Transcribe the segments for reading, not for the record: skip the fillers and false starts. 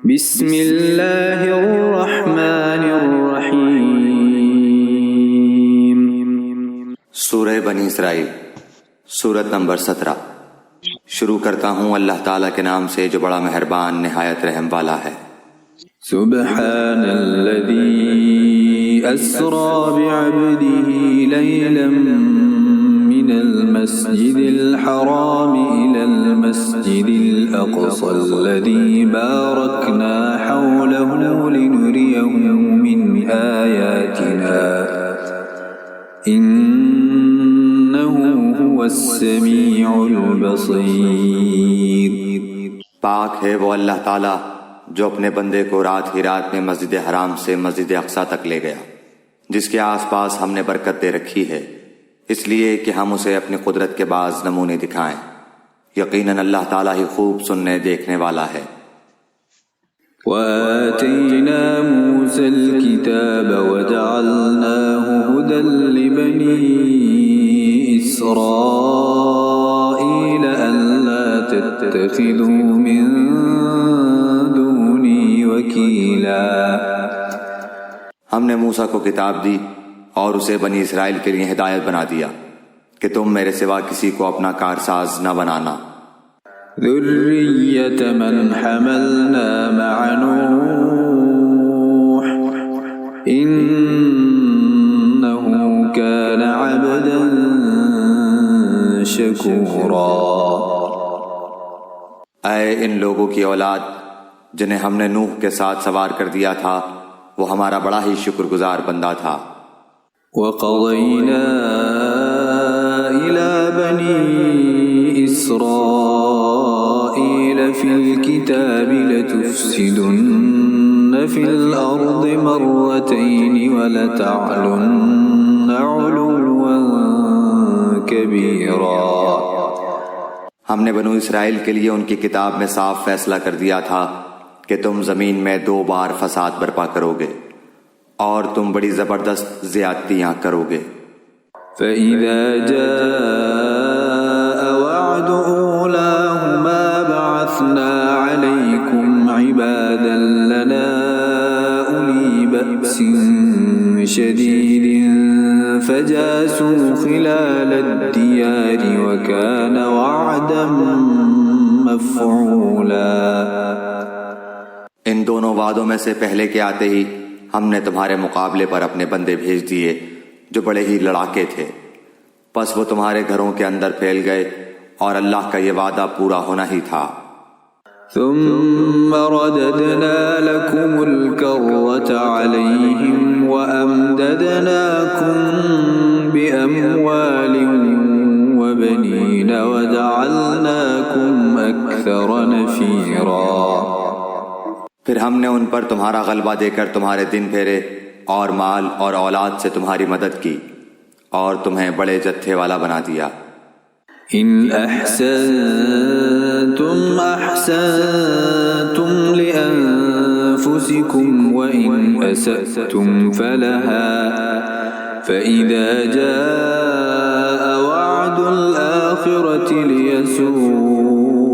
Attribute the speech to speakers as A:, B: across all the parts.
A: بسم اللہ الرحمن الرحیم۔
B: سورہ بنی اسرائیل، سورت نمبر 17۔ شروع کرتا ہوں اللہ تعالیٰ کے نام سے جو بڑا مہربان نہایت رحم والا ہے۔
A: سبحان الذی اسری بعبده لیلا من المسجد الحرام الى المسجد الاقصى الذي باركنا حوله لنريه من آياتنا انه هو السميع البصير۔
B: پاک ہے وہ اللہ تعالیٰ جو اپنے بندے کو رات ہی رات میں مسجد حرام سے مسجد اقصیٰ تک لے گیا، جس کے آس پاس ہم نے برکت دے رکھی ہے، اس لیے کہ ہم اسے اپنی قدرت کے بعض نمونے دکھائیں۔ یقیناً اللہ تعالیٰ ہی خوب سننے دیکھنے والا ہے۔
A: وآتينا موسى الكتاب وجعلناه هدى لبني إسرائيل ألا تتخذوا من دوني وكيلا۔
B: ہم نے موسیٰ کو کتاب دی اور اسے بنی اسرائیل کے لیے ہدایت بنا دیا کہ تم میرے سوا کسی کو اپنا کارساز نہ بنانا۔
A: ذرية من حملنا مع نوح إنه كان عبدا شكورا۔
B: اے ان لوگوں کی اولاد جنہیں ہم نے نوح کے ساتھ سوار کر دیا تھا، وہ ہمارا بڑا ہی شکر گزار بندہ تھا۔
A: وقضينا إلى بني إسرائيل في الكتاب لتفسدن في الأرض مرتين ولتعلن علوا كبيرا۔
B: ہم نے بنو اسرائیل کے لیے ان کی کتاب میں صاف فیصلہ کر دیا تھا کہ تم زمین میں 2 بار فساد برپا کرو گے اور تم بڑی زبردست زیادتیاں کرو گے۔
A: فَإِذَا جَاءَ وَعْدُ أُولَاهُمَا بَعَثْنَا عَلَيْكُمْ عِبَادًا لَنَا أُولِي بَأْسٍ شَدِيدٍ فَجَاسُوا خِلَالَ الدِّيَارِ وَكَانَ وَعْدًا مَفْعُولًا۔
B: ان دونوں وعدوں میں سے پہلے کے آتے ہی ہم نے تمہارے مقابلے پر اپنے بندے بھیج دیے جو بڑے ہی لڑاکے تھے، پس وہ تمہارے گھروں کے اندر پھیل گئے اور اللہ کا یہ وعدہ پورا ہونا ہی تھا۔
A: ثم رددنا لكم الكرة عليهم وأمددناكم بأموال وبنين وجعلناكم أكثر نفيرا۔
B: پھر ہم نے ان پر تمہارا غلبہ دے کر تمہارے دن پھیرے اور مال اور اولاد سے تمہاری مدد کی اور تمہیں بڑے جتھے والا بنا دیا۔
A: ان احسنتم احسنتم لانفسکم وان اسأتم فلها فاذا جاء وعد الاخرة ليسوءوا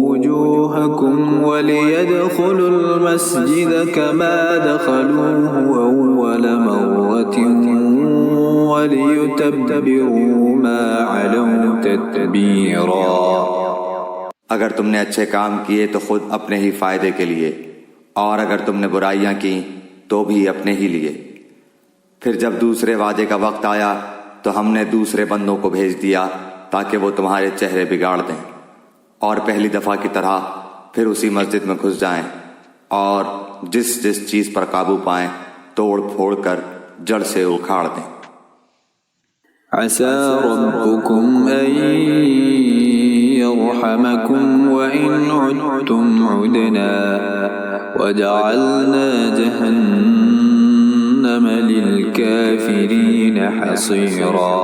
A: وجوهكم وليدخلوا المسجد كما دخلوه اول مرة وَلِيُتَبِّرُوا مَا عَلَوْا تَتْبِيرًا۔
B: اگر تم نے اچھے کام کیے تو خود اپنے ہی فائدے کے لیے، اور اگر تم نے برائیاں کی تو بھی اپنے ہی لیے۔ پھر جب دوسرے وعدے کا وقت آیا تو ہم نے دوسرے بندوں کو بھیج دیا تاکہ وہ تمہارے چہرے بگاڑ دیں اور پہلی دفعہ کی طرح پھر اسی مسجد میں گھس جائیں اور جس جس چیز پر قابو پائیں توڑ پھوڑ کر جڑ سے اکھاڑ دیں۔
A: عسى ربكم أن يرحمكم وإن عدتم عدنا وجعلنا جهنم للكافرين حصيرا۔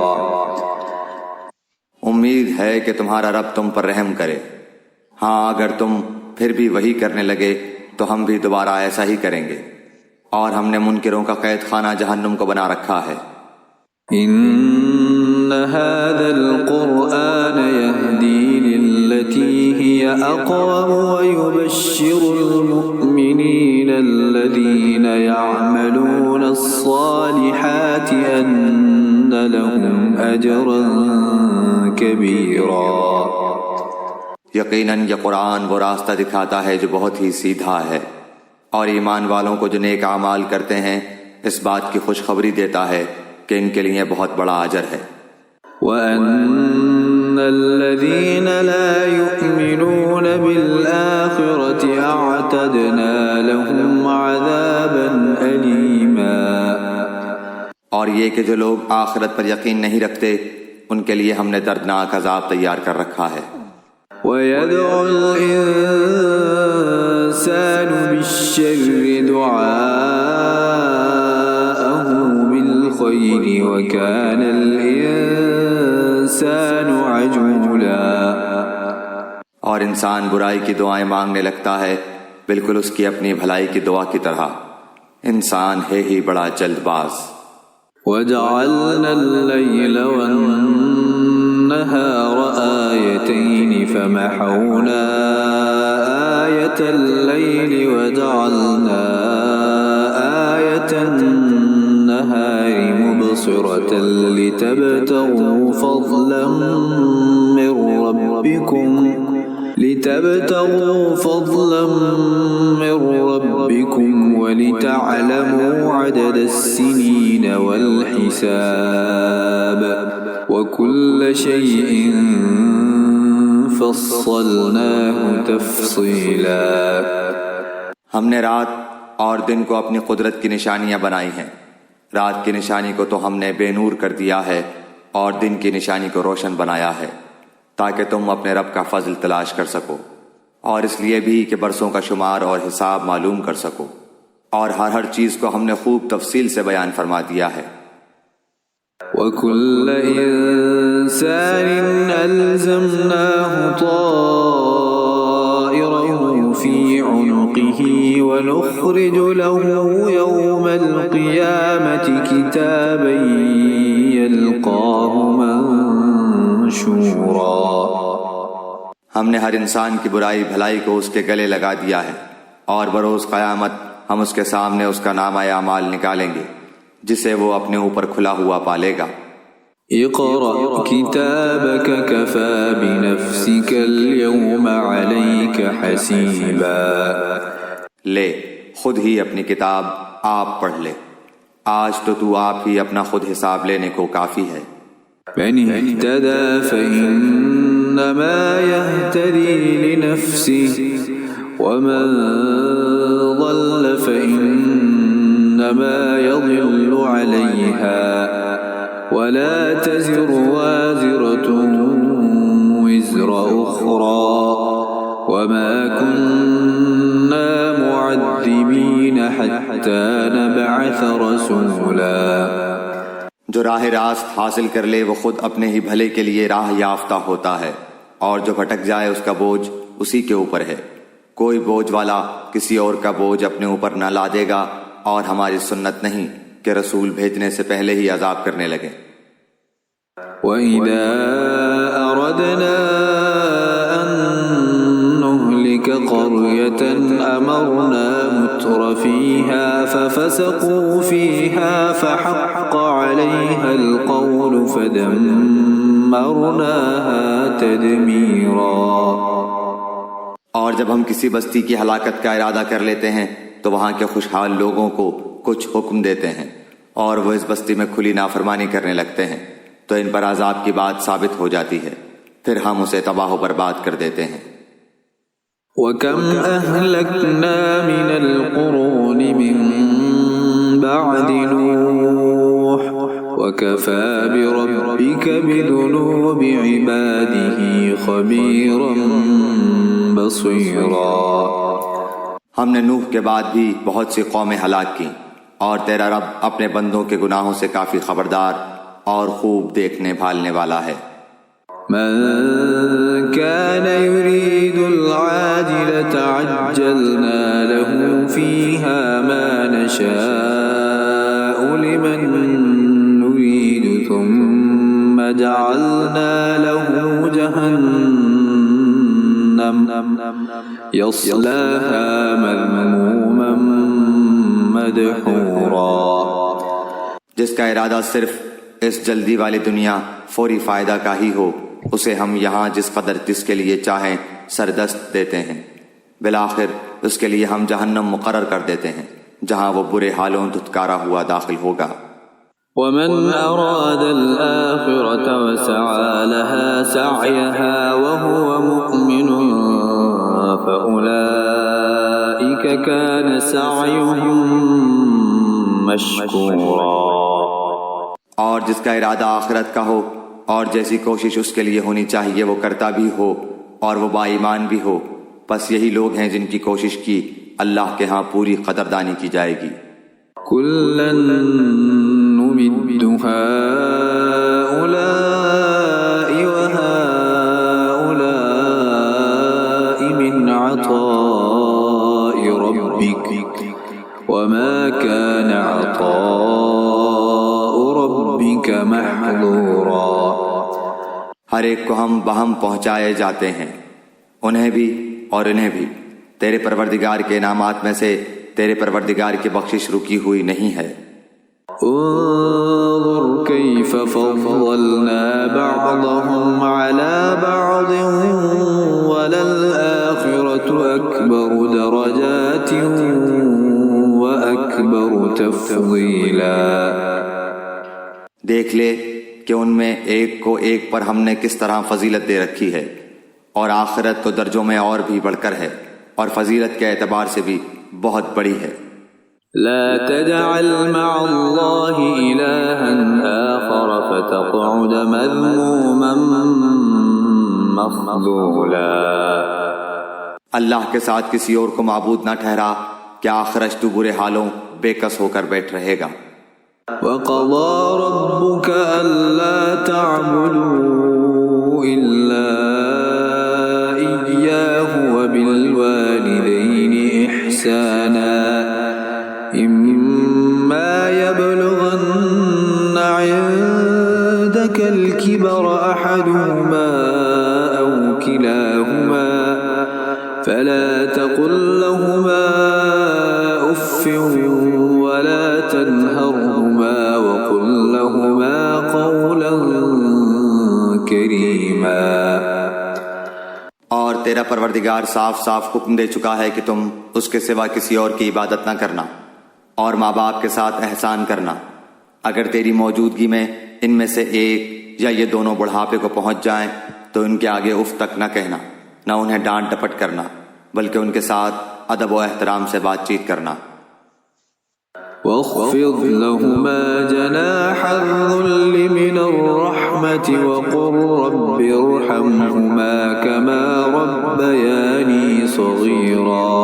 B: امید ہے کہ تمہارا رب تم پر رحم کرے، ہاں اگر تم پھر بھی وہی کرنے لگے تو ہم بھی دوبارہ ایسا ہی کریں گے، اور ہم نے منکروں کا قید خانہ جہنم کو بنا رکھا ہے۔
A: ان هذا القرآن يهدي للتي هي أقوم ويبشر المؤمنين الذين يعملون الصالحات أن لهم أجرا كبيرا.
B: یقیناً یہ قرآن وہ راستہ دکھاتا ہے جو بہت ہی سیدھا ہے، اور ایمان والوں کو جو نیک اعمال کرتے ہیں اس بات کی خوشخبری دیتا ہے کہ ان کے لیے بہت بڑا اجر ہے.
A: وَأَنَّ الَّذِينَ لَا يُؤْمِنُونَ بِالْآخِرَةِ أَعْتَدْنَا لَهُمْ عَذَابًا أَلِيمًا.
B: اور یہ کہ جو لوگ آخرت پر یقین نہیں رکھتے ان کے لیے ہم نے دردناک عذاب تیار کر رکھا ہے.
A: وَيَدْعُ الْإِنسَانُ بِالشَّرِّ دُعَاءَهُ بِالْخَيْرِ وَكَانَ الْإِنسَانُ عَجُولًا.
B: اور انسان برائی کی دعائیں مانگنے لگتا ہے بالکل اس کی اپنی بھلائی کی دعا کی طرح. انسان ہے ہی بڑا جلد باز.
A: وَجَعَلْنَا اللَّيْلَ وَالنَّهَارَ آيَتَيْنِ فَمَحَوْنَا آيَةَ اللَّيْلِ وَجَعَلْنَا آيَةَ النَّهَارِ مُبْصِرَةً لِتَبْتَغُوا فَضْلًا مِّن رَّبِّكُمْ وَلِتَعْلَمُوا عَدَدَ السِّنِينَ وَالْحِسَابَ وَكُلَّ شَيْءٍ فَصَّلْنَاهُ تَفْصِيلًا.
B: ہم نے رات اور دن کو اپنی قدرت کی نشانیاں بنائی ہیں. رات کی نشانی کو تو ہم نے بے نور کر دیا ہے اور دن کی نشانی کو روشن بنایا ہے تاکہ تم اپنے رب کا فضل تلاش کر سکو، اور اس لیے بھی کہ برسوں کا شمار اور حساب معلوم کر سکو، اور ہر چیز کو ہم نے خوب تفصیل سے بیان فرما دیا ہے.
A: وَكُلَّ إِنسَانٍ أَلْزَمْنَاهُ طَائِرَهُ فِي عُنُقِهِ وَنُخْرِجُ لَهُ يَوْمَ الْقِيَامَةِ كِتَابًا يَلْقَاهُ مَنشُورًا.
B: ہم نے ہر انسان کی برائی بھلائی کو اس کے گلے لگا دیا ہے، اور بروز قیامت ہم اس کے سامنے اس کا نامہ اعمال نکالیں گے جسے وہ اپنے اوپر کھلا ہوا پالے گا.
A: اقرأ كتابك كفى بنفسك اليوم عليك حسيبا.
B: لے خود ہی اپنی کتاب آپ پڑھ لے، آج تو آپ ہی اپنا خود حساب لینے کو کافی ہے.
A: من اهتدى فإنما يهتدي لنفسه ومن ضل فإنما يضل عليها ولا تزر وازرة وزر أخرى وما كنا معذبين حتى نبعث رسولا.
B: جو راہ راست حاصل کر لے وہ خود اپنے ہی بھلے کے لیے راہ یافتہ ہوتا ہے، اور جو بھٹک جائے اس کا بوجھ اسی کے اوپر ہے. کوئی بوجھ والا کسی اور کا بوجھ اپنے اوپر نہ لادے گا، اور ہماری سنت نہیں کہ رسول بھیجنے سے پہلے ہی عذاب کرنے لگے.
A: وَإِذَا أَرَدْنَا أَن نُّهْلِكَ قَرْيَةً أَمَرْنَا مُتْرَ فِيهَا فَفَسَقُوا فِيهَا فَحَقَّ عَلَيْهَا الْقَوْلُ فَدَمَّرْنَاهَا تَدْمِيرًا.
B: اور جب ہم کسی بستی کی ہلاکت کا ارادہ کر لیتے ہیں تو وہاں کے خوشحال لوگوں کو کچھ حکم دیتے ہیں، اور وہ اس بستی میں کھلی نافرمانی کرنے لگتے ہیں تو ان پر عذاب کی بات ثابت ہو جاتی ہے، پھر ہم اسے تباہ و برباد کر دیتے ہیں.
A: وَكَمْ أَهْلَكْنَا مِنَ الْقُرُونِ مِن بَعْدِ نُوحٍ وَكَفَى بِرَبِّكَ بِذُنُوبِ عِبَادِهِ خَبِيرًا بَصِيرًا.
B: ہم نے نوح کے بعد بھی بہت سی قومیں ہلاک کی، اور تیرا رب اپنے بندوں کے گناہوں سے کافی خبردار اور خوب دیکھنے بھالنے والا ہے.
A: من كان يريد العاجلة عجلنا له فيها ما نشاء لمن نريد ثم جعلنا له جهنم يصلاها مذموما مدحورا.
B: جس کا ارادہ صرف اس جلدی والی دنیا فوری فائدہ کا ہی ہو، اسے ہم یہاں جس قدر جس کے لیے چاہیں سردست دیتے ہیں، بالآخر اس کے لیے ہم جہنم مقرر کر دیتے ہیں جہاں وہ برے حالوں دھتکارا ہوا داخل ہوگا.
A: ومن أراد الآخرة وسعى لها سعيها وهو مؤمن فأولئك كان سعيهم مشكورا.
B: اور جس کا ارادہ آخرت کا ہو اور جیسی کوشش اس کے لیے ہونی چاہیے وہ کرتا بھی ہو اور وہ با ایمان بھی ہو، بس یہی لوگ ہیں جن کی کوشش کی اللہ کے ہاں پوری قدردانی کی جائے گی.
A: كلا نمد هؤلاء وهؤلاء من عطاء ربك وما كان عطاء ربك محظورا.
B: ہر ایک کو ہم بہم پہنچائے جاتے ہیں، انہیں بھی اور انہیں بھی. تیرے پروردگار کے انعامات میں سے تیرے پروردگار کی بخشش رکی ہوئی نہیں ہے.
A: انظر كيف فضلنا بعضهم على بعض وللآخرة أكبر درجات وأكبر تفضيلا.
B: دیکھ لے کہ ان میں ایک کو ایک پر ہم نے کس طرح فضیلت دے رکھی ہے، اور آخرت تو درجوں میں اور بھی بڑھ کر ہے اور فضیلت کے اعتبار سے بھی بہت بڑی ہے.
A: لا تجعل مع الله إلها آخر فتقعد مذموما مخذولا.
B: اللہ کے ساتھ کسی اور کو معبود نہ ٹھہرا کہ آخرش تو برے حالوں بے کس ہو کر بیٹھ رہے گا.
A: وقضى ربك ألا تعبدوا إلا إياه وبالوالدين إحسانا إما يبلغن عندك الكبر أحدهما أو كلاهما فلا تقل لهما أف ولا تنهرهما وقل لهما قولا كريما.
B: اور تیرا پروردگار صاف صاف حکم دے چکا ہے کہ تم اس کے سوا کسی اور کی عبادت نہ کرنا اور ماں باپ کے ساتھ احسان کرنا. اگر تیری موجودگی میں ان میں سے ایک یا یہ دونوں بڑھاپے کو پہنچ جائیں تو ان کے آگے اف تک نہ کہنا، نہ انہیں ڈانٹ ڈپٹ کرنا، بلکہ ان کے ساتھ ادب و احترام سے بات چیت کرنا.
A: واخفض لهما جناح الذل من الرحمة وقل رب ارحمهما كما ربياني صغيرا.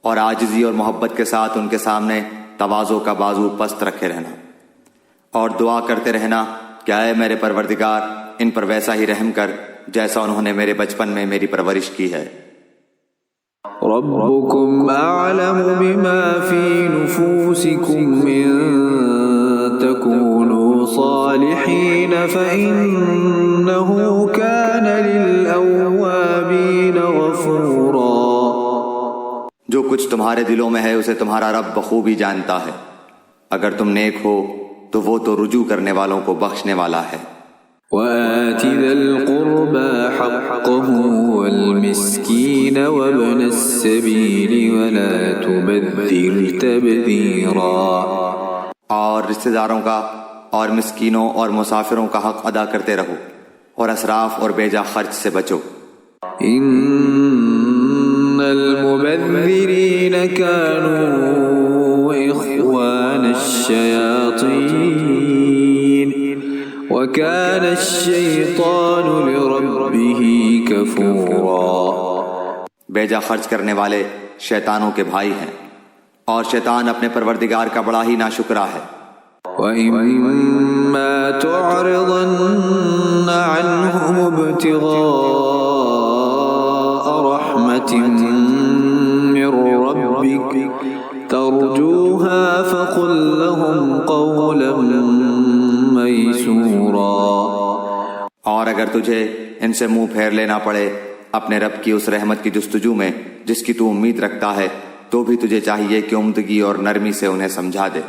B: اور عاجزی اور محبت کے ساتھ ان کے سامنے تواضع کا بازو پست رکھے رہنا اور دعا کرتے رہنا کہ اے میرے پروردگار ان پر ویسا ہی رحم کر جیسا انہوں نے میرے بچپن میں میری پرورش کی ہے.
A: ربكم أعلم بما في نفوسكم إن تكونوا صالحين فإنه كان للأوابين غفورا.
B: جو کچھ تمہارے دلوں میں ہے اسے تمہارا رب بخوبی جانتا ہے. اگر تم نیک ہو تو وہ تو رجوع کرنے والوں کو بخشنے والا ہے.
A: وآت ذا القربى حقه والمسكين وابن السبيل ولا تبذر تبذيرا. اور
B: رشتہ داروں کا اور مسکینوں اور مسافروں کا حق ادا کرتے رہو اور اسراف اور بیجا خرچ سے بچو.
A: ان المبذرين كانوا اخوان الشياطين وكان الشيطان لربه كفورا.
B: بیجا خرچ کرنے والے شیطانوں کے بھائی ہیں اور شیطان اپنے پروردگار کا بڑا ہی ناشکرا ہے.
A: وَإِمَّا تُعْرِضَنَّ عَنْهُمُ ابْتِغَاءَ رَحْمَةٍ مِّن رَّبِّكَ تَرْجُوهَا فَقُل لَّهُمْ قَوْلًا مَّيْسُورًا.
B: اور اگر تجھے ان سے منہ پھیر لینا پڑے اپنے رب کی اس رحمت کی جستجو میں جس کی تو امید رکھتا ہے، تو بھی تجھے چاہیے کہ عمدگی اور نرمی سے انہیں سمجھا دے۔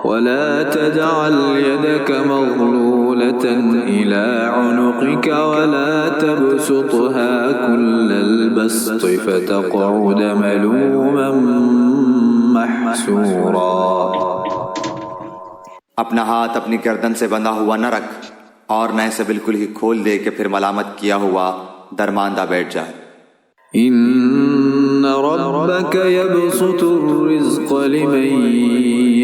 A: ولا تجعل يدك مغلولة إلى عنقك ولا تبسطها كل البسط فتقعد ملوما محسورا۔
B: اپنا ہاتھ اپنی گردن سے بندھا ہوا نہ رکھ اور نہ اسے بالکل ہی کھول دے کہ پھر ملامت کیا ہوا درماندہ بیٹھ جائے۔
A: إن ربك يبسط الرزق لمن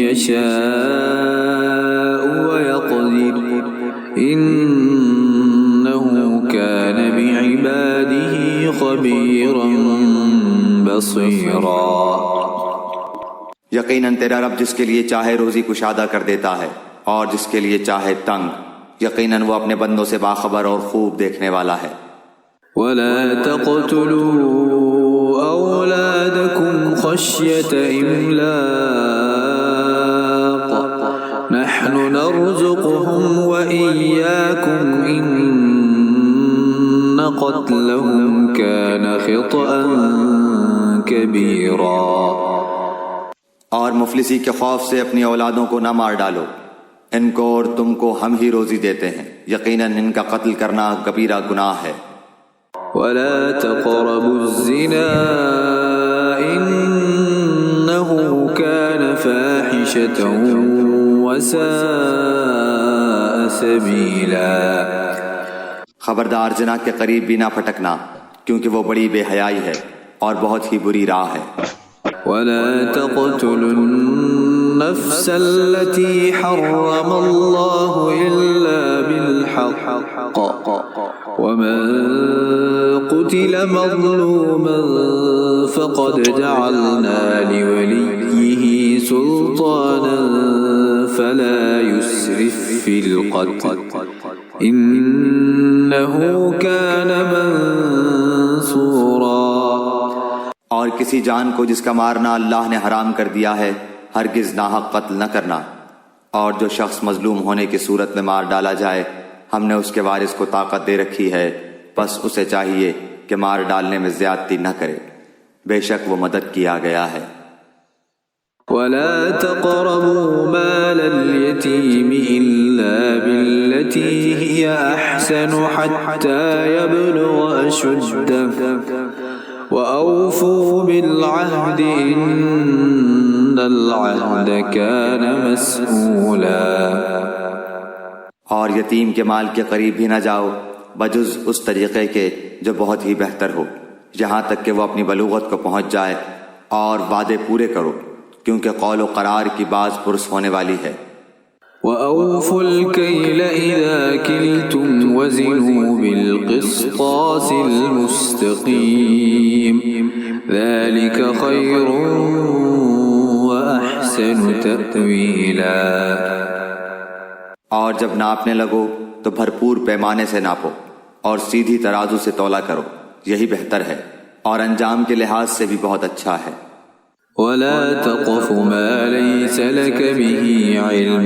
A: يشاء ويقدر إنه كان بعباده خبيرا بصيرا۔
B: یقیناً تیرا رب جس کے لیے چاہے روزی کشادہ کر دیتا ہے اور جس کے لیے چاہے تنگ، یقیناً وہ اپنے بندوں سے باخبر اور خوب دیکھنے والا ہے۔
A: ولا تقتلوا أولادكم خشية إملاق نحن نرزقهم وإياكم إن قتلهم كان خطأ كبيرا۔
B: اور مفلسی کے خوف سے اپنی اولادوں کو نہ مار ڈالو، ان کو اور تم کو ہم ہی روزی دیتے ہیں، یقیناً ان کا قتل کرنا کبیرہ گناہ ہے۔
A: ولا تقربوا الزنا إنه كان فاحشة وساء سبيلا۔
B: خبردار زنا کے قریب بھی نہ پھٹکنا، کیونکہ وہ بڑی بے حیائی ہے اور بہت ہی بری راہ ہے۔
A: ولا تقتلوا النفس التي حرم الله إلا بالحق ومن قتل مظلوما فقد جعلنا لوليه سلطانا فلا يسرف في القتل إنه كان منصورا۔
B: اور کسی جان کو جس کا مارنا اللہ نے حرام کر دیا ہے ہرگز ناحق قتل نہ کرنا، اور جو شخص مظلوم ہونے کی صورت میں مار ڈالا جائے ہم نے اس کے وارث کو طاقت دے رکھی ہے، بس اسے چاہیے کہ مار ڈالنے میں زیادتی نہ کرے، بے شک وہ مدد کیا گیا ہے۔
A: ولا تقربوا مال اليتيم إلا بالتي هي أحسن حتى يبلغ أشده وأوفوا بالعهد إن العهد كان مسؤولا۔
B: اور یتیم کے مال کے قریب بھی نہ جاؤ بجز اس طریقے کے جو بہت ہی بہتر ہو، یہاں تک کہ وہ اپنی بلوغت کو پہنچ جائے، اور وعدے پورے کرو کیونکہ قول و قرار کی باز پرس ہونے والی ہے۔
A: وَأَوْفُوا الْكَيْلَ إِذَا كِلْتُمْ وَزِنُوا بِالْقِسْطَاسِ الْمُسْتَقِيمِ ذَلِكَ خَيْرٌ وَأَحْسَنُ تَأْوِيلًا۔
B: اور جب ناپنے لگو تو بھرپور پیمانے سے ناپو اور سیدھی ترازو سے تولا کرو، یہی بہتر ہے اور انجام کے لحاظ سے بھی بہت اچھا ہے۔
A: ولا تقف ما ليس لك به علم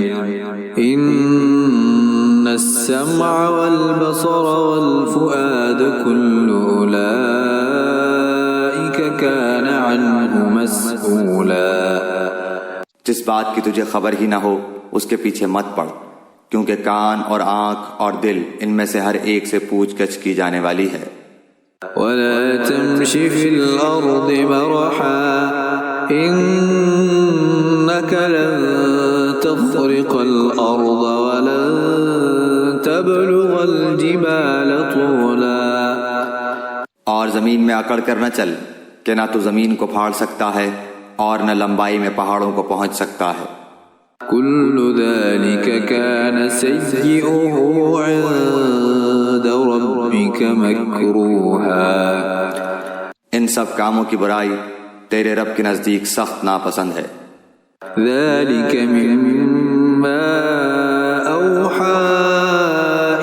A: إن السمع والبصر والفؤاد كل أولئك كان عنه مسؤولا۔
B: جس بات کی تجھے خبر ہی نہ ہو اس کے پیچھے مت پڑ، کیونکہ کان اور آنکھ اور دل ان میں سے ہر ایک سے پوچھ گچھ کی جانے والی ہے۔
A: ولا تمش في الأرض مرحا إنك لن تخرق الأرض ولن تبلغ الجبال طولا۔
B: اور زمین میں اکڑ کر نہ چل کہ نہ تو زمین کو پھاڑ سکتا ہے اور نہ لمبائی میں پہاڑوں کو پہنچ سکتا ہے۔
A: كل ذلك كان سيئه عند ربك مكروها۔
B: ان سب کاموں کی برائی تیرے رب کے نزدیک سخت ناپسند ہے۔
A: ذلك مما أوحى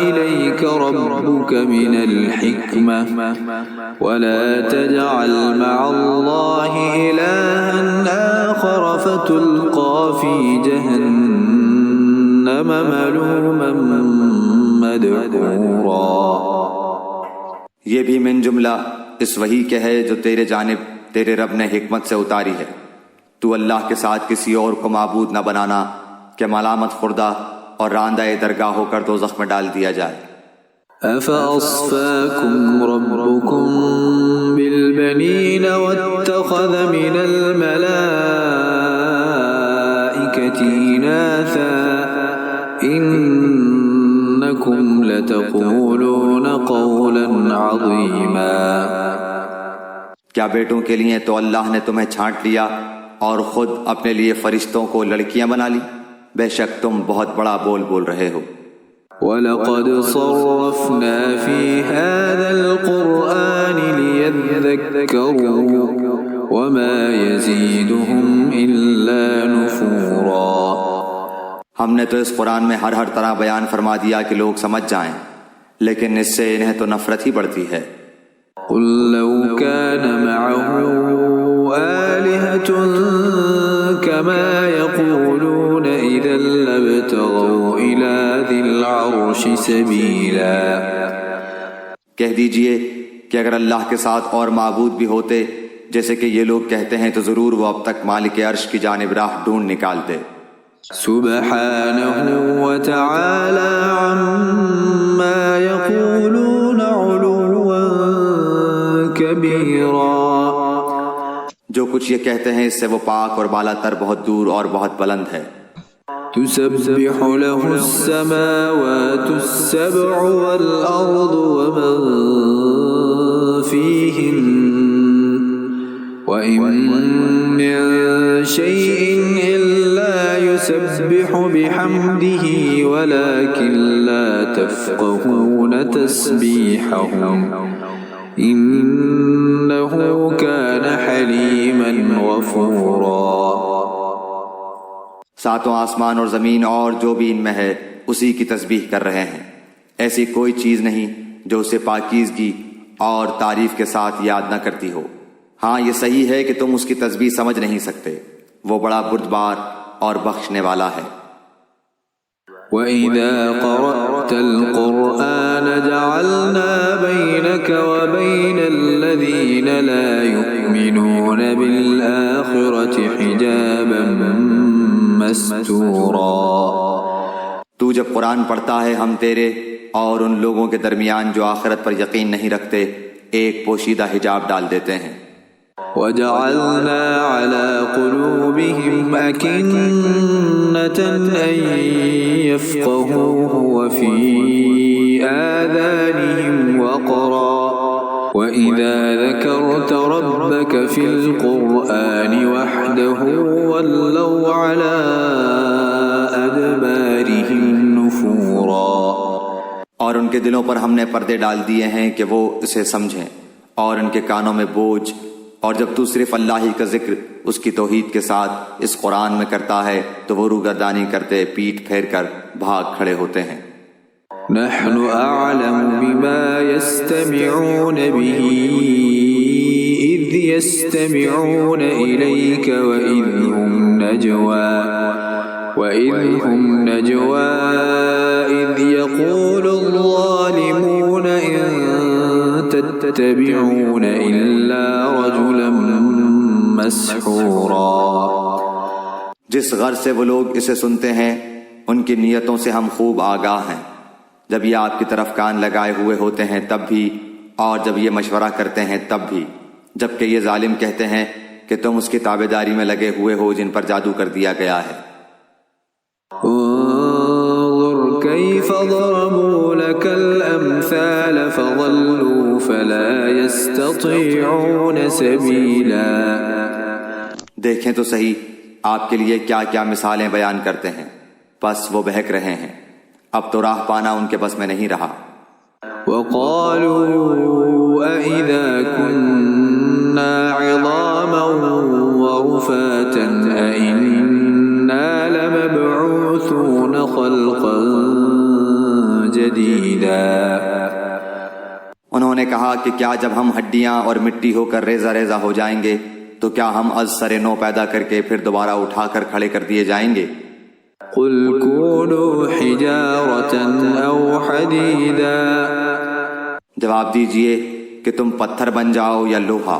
A: إليك ربك من الحكمة ولا تجعل مع الله إلها آخر فتلقى في جهنم ملوما مدحورا۔
B: یہ بھی من جملہ اس وحی کے ہے جو تیرے جانب تیرے رب نے حکمت سے اتاری ہے۔ تو اللہ کے ساتھ کسی اور کو معبود نہ بنانا کہ ملامت خوردہ اور راندہ درگاہ ہو کر دوزخ میں ڈال دیا جائے۔
A: أفأصفاكم ربكم بالبنين واتخذ من الملائكة إناثا إنكم لتقولون قولا عظيما۔
B: کیا بیٹوں کے لیے تو اللہ نے تمہیں چھانٹ لیا اور خود اپنے لیے فرشتوں کو لڑکیاں بنا لی؟ بے شک تم بہت بڑا بول رہے ہو۔
A: وَلَقَدْ صَرَّفْنَا فِي هَذَا الْقُرْآنِ لِيَذَّكَّرُوا وَمَا يَزِيدُهُمْ إِلَّا نُفُورًا۔
B: ہم نے تو اس قرآن میں ہر طرح بیان فرما دیا کہ لوگ سمجھ جائیں، لیکن اس سے انہیں تو نفرت ہی بڑھتی ہے۔
A: قُلْ لَوْ كَانَ مَعَهُ آلِهَةٌ كَمَا يَقُولُونَ إِذًا لَابْتَغَوْا إِلَى ذِي الْعَرْشِ سَبِيلًا۔
B: کہہ دیجئے کہ اگر اللہ کے ساتھ اور معبود بھی ہوتے جیسے کہ یہ لوگ کہتے ہیں تو ضرور وہ اب تک مالک عرش کی جانب راہ ڈھونڈ نکالتے۔
A: سبحانہ وتعالی عما یقولون علوا کبیرا۔
B: جو کچھ یہ کہتے ہیں اس سے وہ پاک اور بالا تر، بہت دور اور بہت بلند ہے۔
A: تسبح له السماوات السبع والأرض ومن فيهن وإن من شيء إلا يسبح بحمده ولكن لا تفقهون تسبيحهم إنه كان حليما غفورا۔
B: ساتوں آسمان اور زمین اور جو بھی ان میں ہے اسی کی تسبیح کر رہے ہیں، ایسی کوئی چیز نہیں جو اسے پاکیزگی اور تعریف کے ساتھ یاد نہ کرتی ہو۔ ہاں یہ صحیح ہے کہ تم اس کی تسبیح سمجھ نہیں سکتے، وہ بڑا بردبار اور بخشنے والا ہے۔
A: وَإِذَا قَرَأْتَ الْقُرْآنَ جَعَلْنَا بَيْنَكَ وَبَيْنَ الَّذِينَ لَا يُؤْمِنُونَ بِالْآخِرَةِ حِجَابًا مَسْتُورًا۔
B: تو جب قرآن پڑھتا ہے ہم تیرے اور ان لوگوں کے درمیان جو آخرت پر یقین نہیں رکھتے ایک پوشیدہ حجاب ڈال دیتے ہیں۔
A: وَجَعَلْنَا عَلَى قُلُوبِهِمْ أَكِنَّةً أَن يَفْقَهُوهُ وَفِي آذَانِهِمْ وَقْرًا وَإِذَا ذَكَرْتَ رَبَّكَ فِي الْقُرْآنِ وَحْدَهُ وَلَّوْا عَلَى أَدْبَارِهِمْ نُفُورًا۔
B: اور ان کے دلوں پر ہم نے پردے ڈال دیے ہیں کہ وہ اسے سمجھیں، اور ان کے کانوں میں بوجھ، اور جب تو صرف اللہ ہی کا ذکر اس کی توحید کے ساتھ اس قرآن میں کرتا ہے تو وہ روگردانی کرتے پیٹھ پھیر کر بھاگ کھڑے ہوتے ہیں۔
A: نحن اعلم بما يستمعون به اذ يستمعون اليك واذ هم نجوى اذ يقول الظالمون ان تتبعون الا رجلا مسحورا۔
B: جس غرض سے وہ لوگ اسے سنتے ہیں ان کی نیتوں سے ہم خوب آگاہ ہیں، جب یہ آپ کی طرف کان لگائے ہوئے ہوتے ہیں تب بھی، اور جب یہ مشورہ کرتے ہیں تب بھی، جبکہ یہ ظالم کہتے ہیں کہ تم اس کی تابعداری میں لگے ہوئے ہو جن پر جادو کر دیا گیا ہے۔
A: انظر كيف ضربوا لك الأمثال فضلوا فلا يستطيعون سبيلا۔
B: دیکھیں تو صحیح آپ کے لیے کیا کیا مثالیں بیان کرتے ہیں، بس وہ بہک رہے ہیں، اب تو راہ پانا ان کے بس میں نہیں رہا۔
A: وقالوا أئذا كنا عظاما ورفاتا أئنا لمبعوثون خلقا جديدا۔
B: انہوں نے کہا کہ کیا جب ہم ہڈیاں اور مٹی ہو کر ریزہ ریزہ ہو جائیں گے تو کیا ہم از سر نو پیدا کر کے پھر دوبارہ اٹھا کر کھڑے کر دیے جائیں گے؟
A: قل كونوا حجارة أو حديدا۔
B: جواب دیجئے کہ تم پتھر بن جاؤ یا لوہا،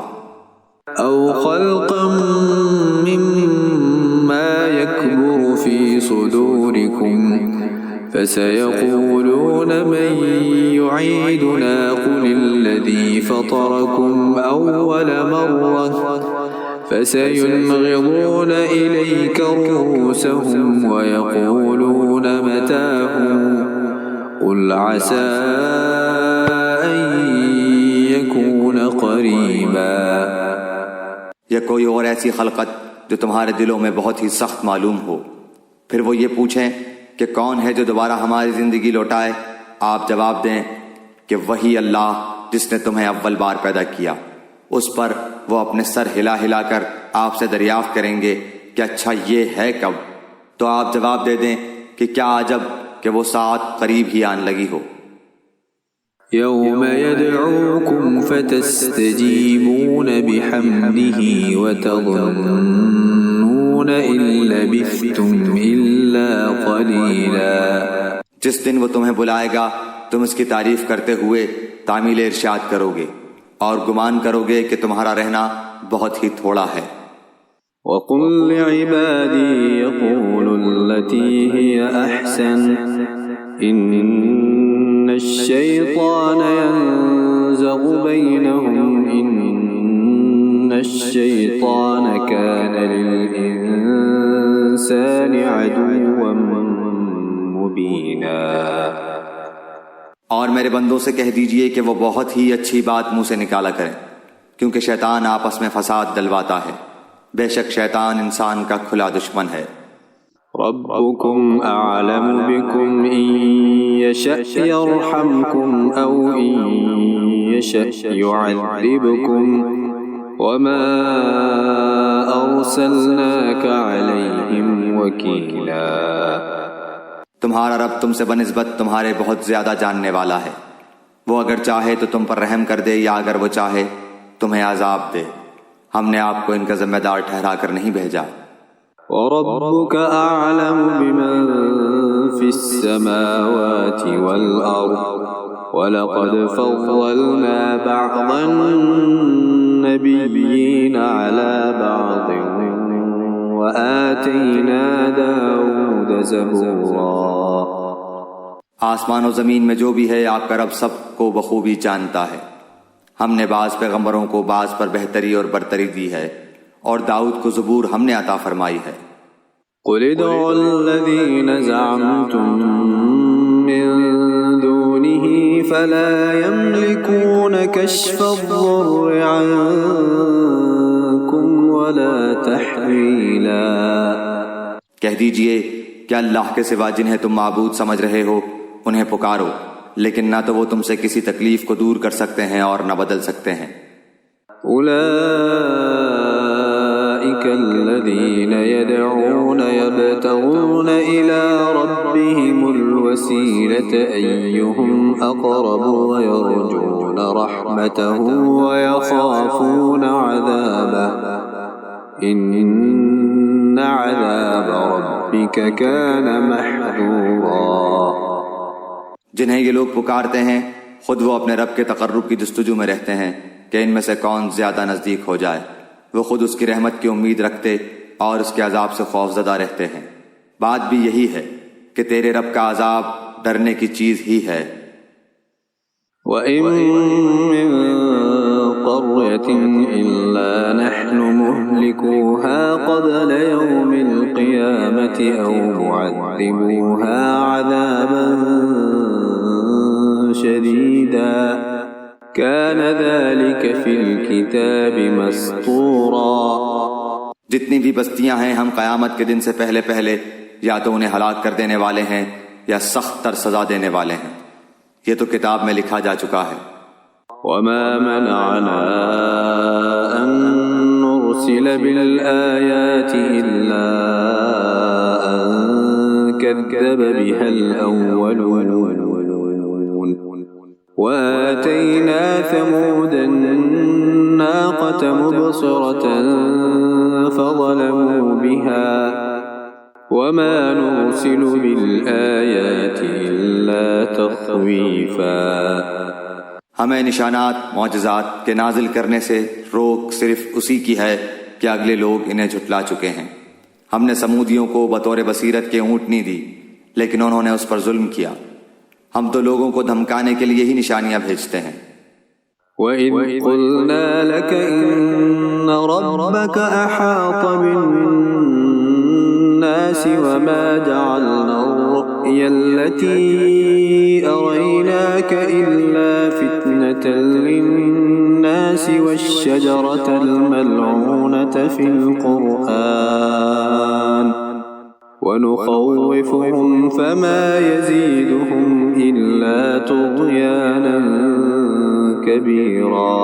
A: أو خلقا مما يكبر في صدوركم فسيقولون من يعيدنا قل الذي فطركم أول مرة فسينغضون إليك رؤوسهم ويقولون متاه قل عسى أن يكون قريبا۔
B: یا کوئی اور ایسی خلقت جو تمہارے دلوں میں بہت ہی سخت معلوم ہو، پھر وہ یہ پوچھیں کہ کون ہے جو دوبارہ ہماری زندگی لوٹائے؟ آپ جواب دیں کہ وہی اللہ جس نے تمہیں اول بار پیدا کیا۔ اس پر وہ اپنے سر ہلا ہلا کر آپ سے دریافت کریں گے کہ اچھا یہ ہے کب؟ تو آپ جواب دے دیں کہ کیا عجب کہ وہ ساعت قریب ہی آن لگی ہو۔
A: يوم يدعوكم فتستجيبون بحمده وتظنون إن لبثتم إلا قليلا۔
B: جس دن وہ تمہیں بلائے گا تم اس کی تعریف کرتے ہوئے تعمیل ارشاد کرو گے اور گمان کرو گے کہ تمہارا رہنا بہت ہی تھوڑا ہے۔
A: وَقُلْ لِعِبَادِي يَقُولُوا الَّتِي هِيَ أَحْسَنُ إِنَّ الشَّيْطَانَ يَنزَغُ بَيْنَهُمْ إِنَّ الشَّيْطَانَ كَانَ لِلْإِنسَانِ عَدُوًّا مُبِينًا۔
B: اور میرے بندوں سے کہہ دیجئے کہ وہ بہت ہی اچھی بات منہ سے نکالا کریں، کیونکہ شیطان آپس میں فساد دلواتا ہے، بے شک شیطان انسان کا کھلا دشمن ہے۔
A: ربكم أعلم بكم إن يشأ يرحمكم أو إن يشأ يعذبكم وما أرسلناك عليهم وكيلا۔
B: تمہارا رب تم سے بنسبت تمہارے بہت زیادہ جاننے والا ہے، وہ اگر چاہے تو تم پر رحم کر دے یا اگر وہ چاہے تمہیں عذاب دے، ہم نے آپ کو ان کا ذمہ دار ٹھہرا کر نہیں بھیجا۔
A: وَرَبُّكَ أَعْلَمُ بِمَن فِي السَّمَاوَاتِ وَالْأَرْضِ وَلَقَدْ فَضَّلْنَا بَعْضَ النَّبِيِّينَ عَلَى بَعْضٍ وَآتَيْنَا دَاوُودَ زَبُورًا۔
B: آسمان و زمین میں جو بھی ہے آپ کا رب سب کو بخوبی جانتا ہے۔ ہم نے بعض پیغمبروں کو بعض پر بہتری اور برتری دی ہے، اور داؤد کو زبور ہم نے عطا فرمائی ہے۔
A: قُلِ ادْعُوا الَّذِينَ زَعَمْتُم مِّن دُونِهِ فَلَا يَمْلِكُونَ كَشْفَ الضُّرِّ عَنكُمْ وَلَا تَحْوِيلًا۔
B: کہہ دیجئے کہ اللہ کے سوا جنہیں تم معبود سمجھ رہے ہو انہیں پکارو، لیکن نہ تو وہ تم سے کسی تکلیف کو دور کر سکتے ہیں اور نہ بدل سکتے ہیں۔
A: أولئك الذين يدعون يبتغون إلى ربهم الوسيلة أيهم أقرب ويرجون رحمته ويخافون عذابه إن عذاب ربك كان محذورا۔
B: جنہیں یہ لوگ پکارتے ہیں خود وہ اپنے رب کے تقرب کی جستجو میں رہتے ہیں کہ ان میں سے کون زیادہ نزدیک ہو جائے، وہ خود اس کی رحمت کی امید رکھتے اور اس کے عذاب سے خوفزدہ رہتے ہیں۔ بات بھی یہی ہے کہ تیرے رب کا عذاب ڈرنے کی چیز ہی ہے۔
A: وَإِن مِّن قَرْيَةٍ إِلَّا نَحْنُ مُهْلِكُوهَا قَبْلَ يَوْمِ الْقِيَامَةِ أَوْ مُعَذِّبُوهَا عَذَابًا شَدِيدًا كَانَ ذَلِكَ فِي الْكِتَابِ مَسْطُورًا۔
B: جتنی بھی بستیاں ہیں ہم قیامت کے دن سے پہلے پہلے یا تو انہیں ہلاک کر دینے والے ہیں یا سخت تر سزا دینے والے ہیں، یہ تو کتاب میں لکھا جا چکا ہے۔
A: وَمَا مَنَعَنَا أَن نُّرْسِلَ بِالْآيَاتِ إِلَّا أَن كَذَّبَ بِهَا الْأَوَّلُونَ وَآتَيْنَا ثَمُودَ النَّاقَةَ مُبْصِرَةً فَظَلَمُوا بِهَا وَمَا نُرْسِلُ بِالْآيَاتِ إِلَّا تَخْوِيفًا۔
B: ہمیں نشانات معجزات کے نازل کرنے سے روک صرف اسی کی ہے کہ اگلے لوگ انہیں جھٹلا چکے ہیں۔ ہم نے سمودیوں کو بطور بصیرت کے اونٹنی دی، لیکن انہوں نے اس پر ظلم کیا۔ ہم تو لوگوں کو دھمکانے کے لیے ہی نشانیاں بھیجتے ہیں۔
A: وَإِذْ قُلْنَا لَكَ إِنَّ رَبَّكَ أَحَاطَ بِالنَّاسِ وَمَا جَعَلْنَا الرُّؤْيَا الَّتِي أَرَيْنَاكَ إِلَّا فِتْنَةً لِلنَّاسِ وَالشَّجَرَةَ الْمَلْعُونَةَ فِي الْقُرْآنِ وَنُخَوِّفُهُمْ فَمَا يَزِيدُهُمْ إِلَّا طُغْيَانًا كَبِيرًا۔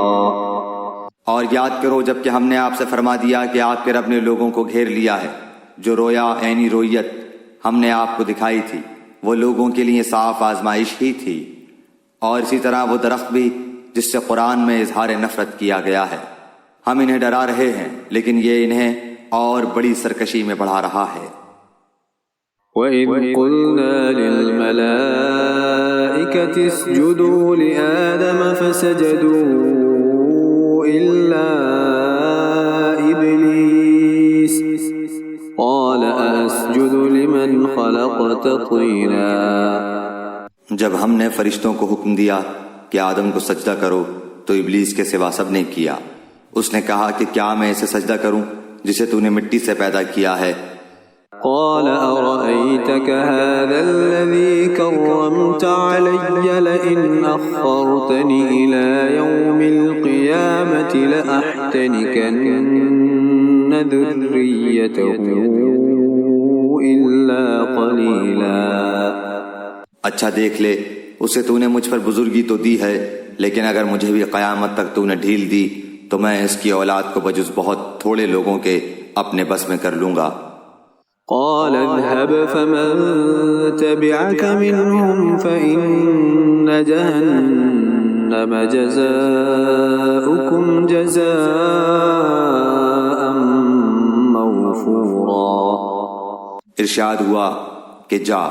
B: اور یاد کرو جب کہ ہم نے آپ سے فرما دیا کہ آپ کے رب نے لوگوں کو گھیر لیا ہے، جو رویا عینی رویت ہم نے آپ کو دکھائی تھی وہ لوگوں کے لیے صاف آزمائش ہی تھی، اور اسی طرح وہ درخت بھی جس سے قرآن میں اظہار نفرت کیا گیا ہے۔ ہم انہیں ڈرا رہے ہیں لیکن یہ انہیں اور بڑی سرکشی میں بڑھا رہا ہے۔
A: وَإِذْ قُلْنَا لِلْمَلَائِكَةِ اسْجُدُوا لِآدَمَ فَسَجَدُوا إِلَّا إِبْلِيسَ قَالَ أَسْجُدُ لِمَنْ خَلَقْتَ طِينًا۔
B: جب ہم نے فرشتوں کو حکم دیا کہ آدم کو سجدہ کرو تو ابلیس کے سوا سب نے کیا۔ اس نے کہا کہ کیا میں اسے سجدہ کروں جسے تو نے مٹی سے پیدا کیا ہے؟
A: قال أرأيتك هذا الذي كرمت علي لئن أخرتني إلى يوم القيامة لأحتنكن ذريته إلا قليلا۔
B: اچھا دیکھ لے، اسے تو نے مجھ پر بزرگی تو دی ہے، لیکن اگر مجھے بھی قیامت تک تو نے ڈھیل دی تو میں اس کی اولاد کو بجز بہت تھوڑے لوگوں کے اپنے بس میں کر لوں گا۔
A: قال اذهب فمن تبعك منهم فإن جهنم جزاؤكم جزاء موفورا۔
B: ارشاد ہوا کہ جا،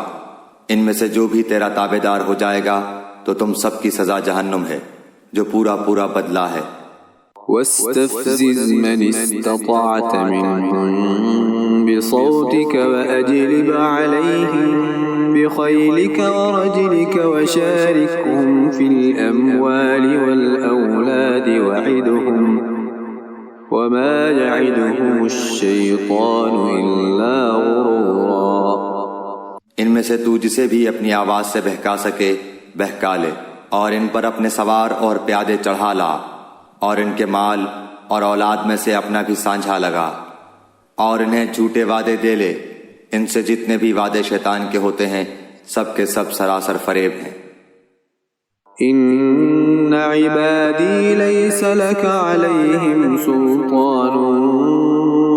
B: ان میں سے جو بھی تیرا تابع دار ہو جائے گا تو تم سب کی سزا جہنم ہے جو پورا پورا بدلہ ہے۔
A: واستفزز من استطعت منهم بصوتك وأجلب عليهم بخيلك ورجلك وشاركهم في الأموال والأولاد وعدهم وما يعدهم الشيطان إلا غرورا۔
B: ان میں سے تو جسے بھی اپنی آواز سے بہکا سکے بہکا لے، اور ان پر اپنے سوار اور پیادے چڑھا لا، اور ان کے مال اور اولاد میں سے اپنا بھی سانجھا لگا، اور انہیں جھوٹے وعدے دے لے۔ ان سے جتنے بھی وعدے شیطان کے ہوتے ہیں سب کے سب سراسر فریب ہیں۔
A: ان عبادی لیس لک علیہم سلطان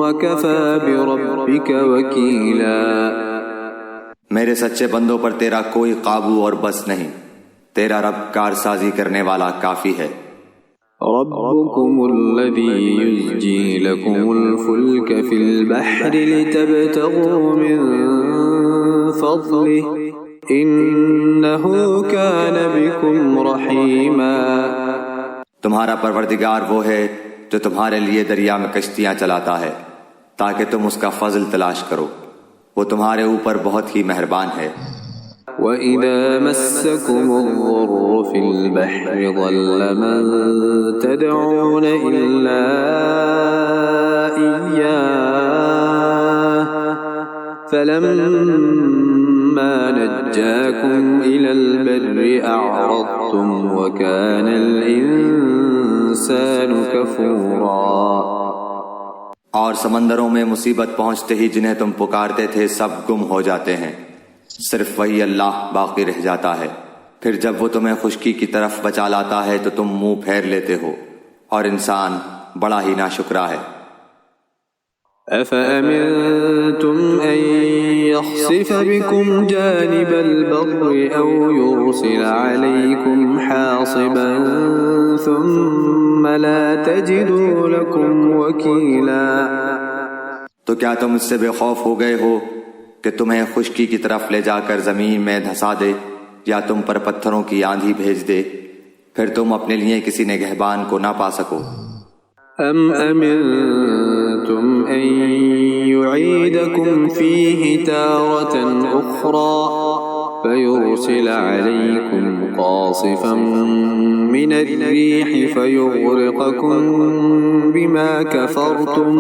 A: وکفی بربک وکیلا۔
B: میرے سچے بندوں پر تیرا کوئی قابو اور بس نہیں، تیرا رب کارسازی کرنے والا کافی ہے۔
A: ربكم الذي يزجي لكم الفلك في البحر لتبتغوا من فضله إنه كان بكم رحيما۔
B: تمہارا پروردگار وہ ہے جو تمہارے لیے دریا میں کشتیاں چلاتا ہے تاکہ تم اس کا فضل تلاش کرو، وہ تمہارے اوپر بہت ہی مہربان ہے۔
A: وَإِذَا مَسَّكُمُ الضُّرُّ فِي الْبَحْرِ ضَلَّ مَن تَدْعُونَ إِلَّا إِيَّاهُ فَلَمَّا نَجَّاكُمْ إِلَى الْبَرِّ أَعْرَضْتُمْ وَكَانَ الْإِنسَانُ كَفُورًا۔
B: اور سمندروں میں مصیبت پہنچتے ہی جنہیں تم پکارتے تھے سب گم ہو جاتے ہیں، صرف وہی اللہ باقی رہ جاتا ہے۔ پھر جب وہ تمہیں خشکی کی طرف بچا لاتا ہے تو تم منہ پھیر لیتے ہو، اور انسان بڑا ہی ناشکرا ہے۔
A: أَفَأَمِنْتُمْ أَنْ يَخْسِفَ بِكُمْ جَانِبَ الْبَرِّ أَوْ يُرْسِلَ عَلَيْكُمْ حَاصِبًا ثُمَّ لَا تَجِدُوا لَكُمْ وَكِيلًا۔
B: تو کیا تم اس سے بے خوف ہو گئے ہو کہ تمہیں خشکی کی طرف لے جا کر زمین میں دھسا دے، یا تم پر پتھروں کی آندھی بھیج دے، پھر تم اپنے لیے کسی نگہبان کو نہ پا سکو۔
A: أم أمنتم أن يعيدكم فيه تارة أخرى فيرسل عليكم قاصفا من الريح فيغرقكم بما كفرتم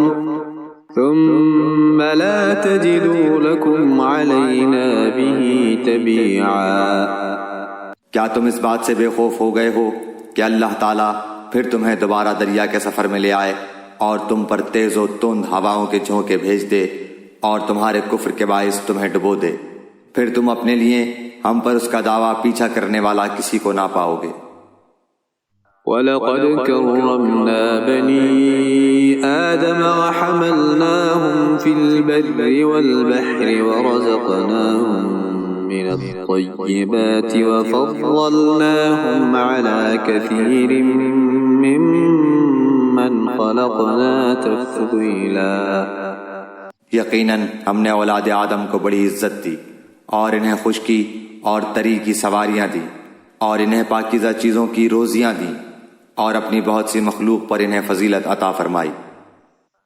A: ثم لا تجدوا لكم علينا به تبيعا۔
B: کیا تم اس بات سے بے خوف ہو گئے ہو کہ اللہ تعالیٰ پھر تمہیں دوبارہ دریا کے سفر میں لے آئے اور تم پر تیز و تند ہواؤں کے جھونکے بھیج دے اور تمہارے کفر کے باعث تمہیں ڈبو دے، پھر تم اپنے لیے ہم پر اس کا دعویٰ پیچھا کرنے والا کسی کو نہ پاؤ گے۔
A: وَلَقَدْ كَرَّمْنَا بَنِي آدَمَ وَحَمَلْنَاهُمْ فِي الْبَرِّ وَالْبَحْرِ وَرَزَقْنَاهُمْ من الطيبات وفضلناهم على كثير ممن خلقنا تفضيلا۔
B: یقیناً ہم نے اولاد آدم کو بڑی عزت دی اور انہیں خشکی اور تری کی سواریاں دی اور انہیں پاکیزہ چیزوں کی روزیاں دی اور اپنی بہت سی مخلوق پر انہیں فضیلت عطا فرمائی۔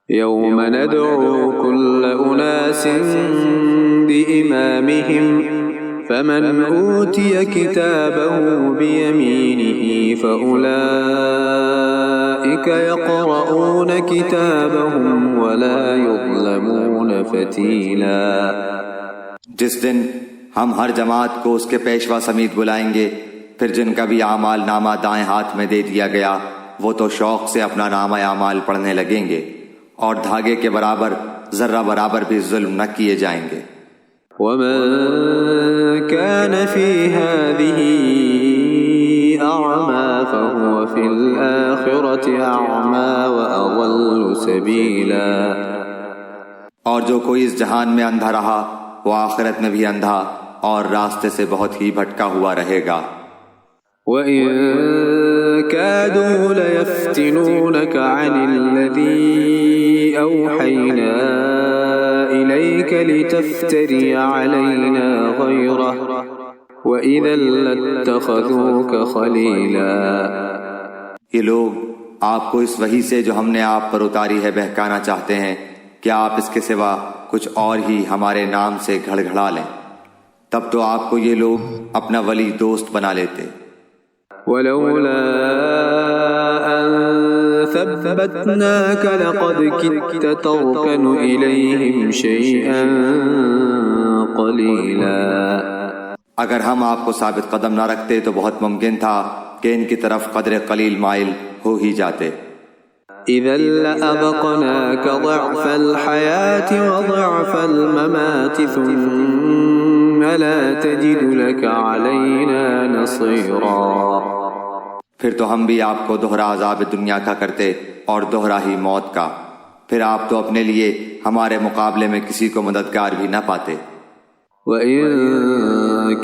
A: یوم ندعو کل اناس بإمامہم فمن أوتي كتابه بيمينه فأولئك يقرؤون كتابهم ولا يظلمون فتيلا۔
B: جس دن ہم ہر جماعت کو اس کے پیشوا سمیت بلائیں گے، پھر جن کا بھی اعمال نامہ دائیں ہاتھ میں دے دیا گیا وہ تو شوق سے اپنا نامہ اعمال پڑھنے لگیں گے اور دھاگے کے برابر ذرہ برابر بھی ظلم نہ کیے جائیں گے۔
A: وَمَن كَانَ فِي هَذِهِ أَعْمَى فَهُوَ فِي الْآخِرَةِ أَعْمَى وَأَضَلُّ سَبِيلًا۔ اور جو کوئی اس جہان میں اندھا رہا وہ آخرت میں بھی اندھا اور راستے سے بہت ہی بھٹکا ہوا رہے گا۔ وَإِن كَادُوا لَيَفْتِنُونَكَ عَنِ الَّذِي أَوْحَيْنَا إِلَيْكَ لِتَفْتَرِيَ عَلَيْنَا غَيْرَهُ وَإِذًا لَاتَّخَذُوكَ خَلِيلًا۔
B: یہ لوگ آپ کو اس وحی سے جو ہم نے آپ پر اتاری ہے بہکانا چاہتے ہیں کہ آپ اس کے سوا کچھ اور ہی ہمارے نام سے گھڑ گھڑا لیں، تب تو آپ کو یہ لوگ اپنا ولی دوست بنا لیتے۔
A: وَلَوْلَا أَن ثَبَّتْنَاكَ لَقَدْ كِدتَّ تَرْكَنُ إِلَيْهِمْ شَيْئًا قَلِيلًا۔
B: اگر ہم آپ کو ثابت قدم نہ رکھتے تو بہت ممکن تھا کہ ان کی طرف قدر قلیل مائل ہو ہی جاتے۔
A: إِذًا لَأَذَقْنَاكَ ضِعْفَ الْحَيَاةِ وَضِعْفَ الْمَمَاتِ ثُمَّ لَا تَجِدُ لَكَ عَلَيْنَا نَصِيرًا۔
B: پھر تو ہم بھی آپ کو دوہرا عذاب دنیا کا کرتے اور دوہرا ہی موت کا، پھر آپ تو اپنے لیے ہمارے مقابلے میں کسی کو مددگار بھی نہ پاتے۔
A: وَإِن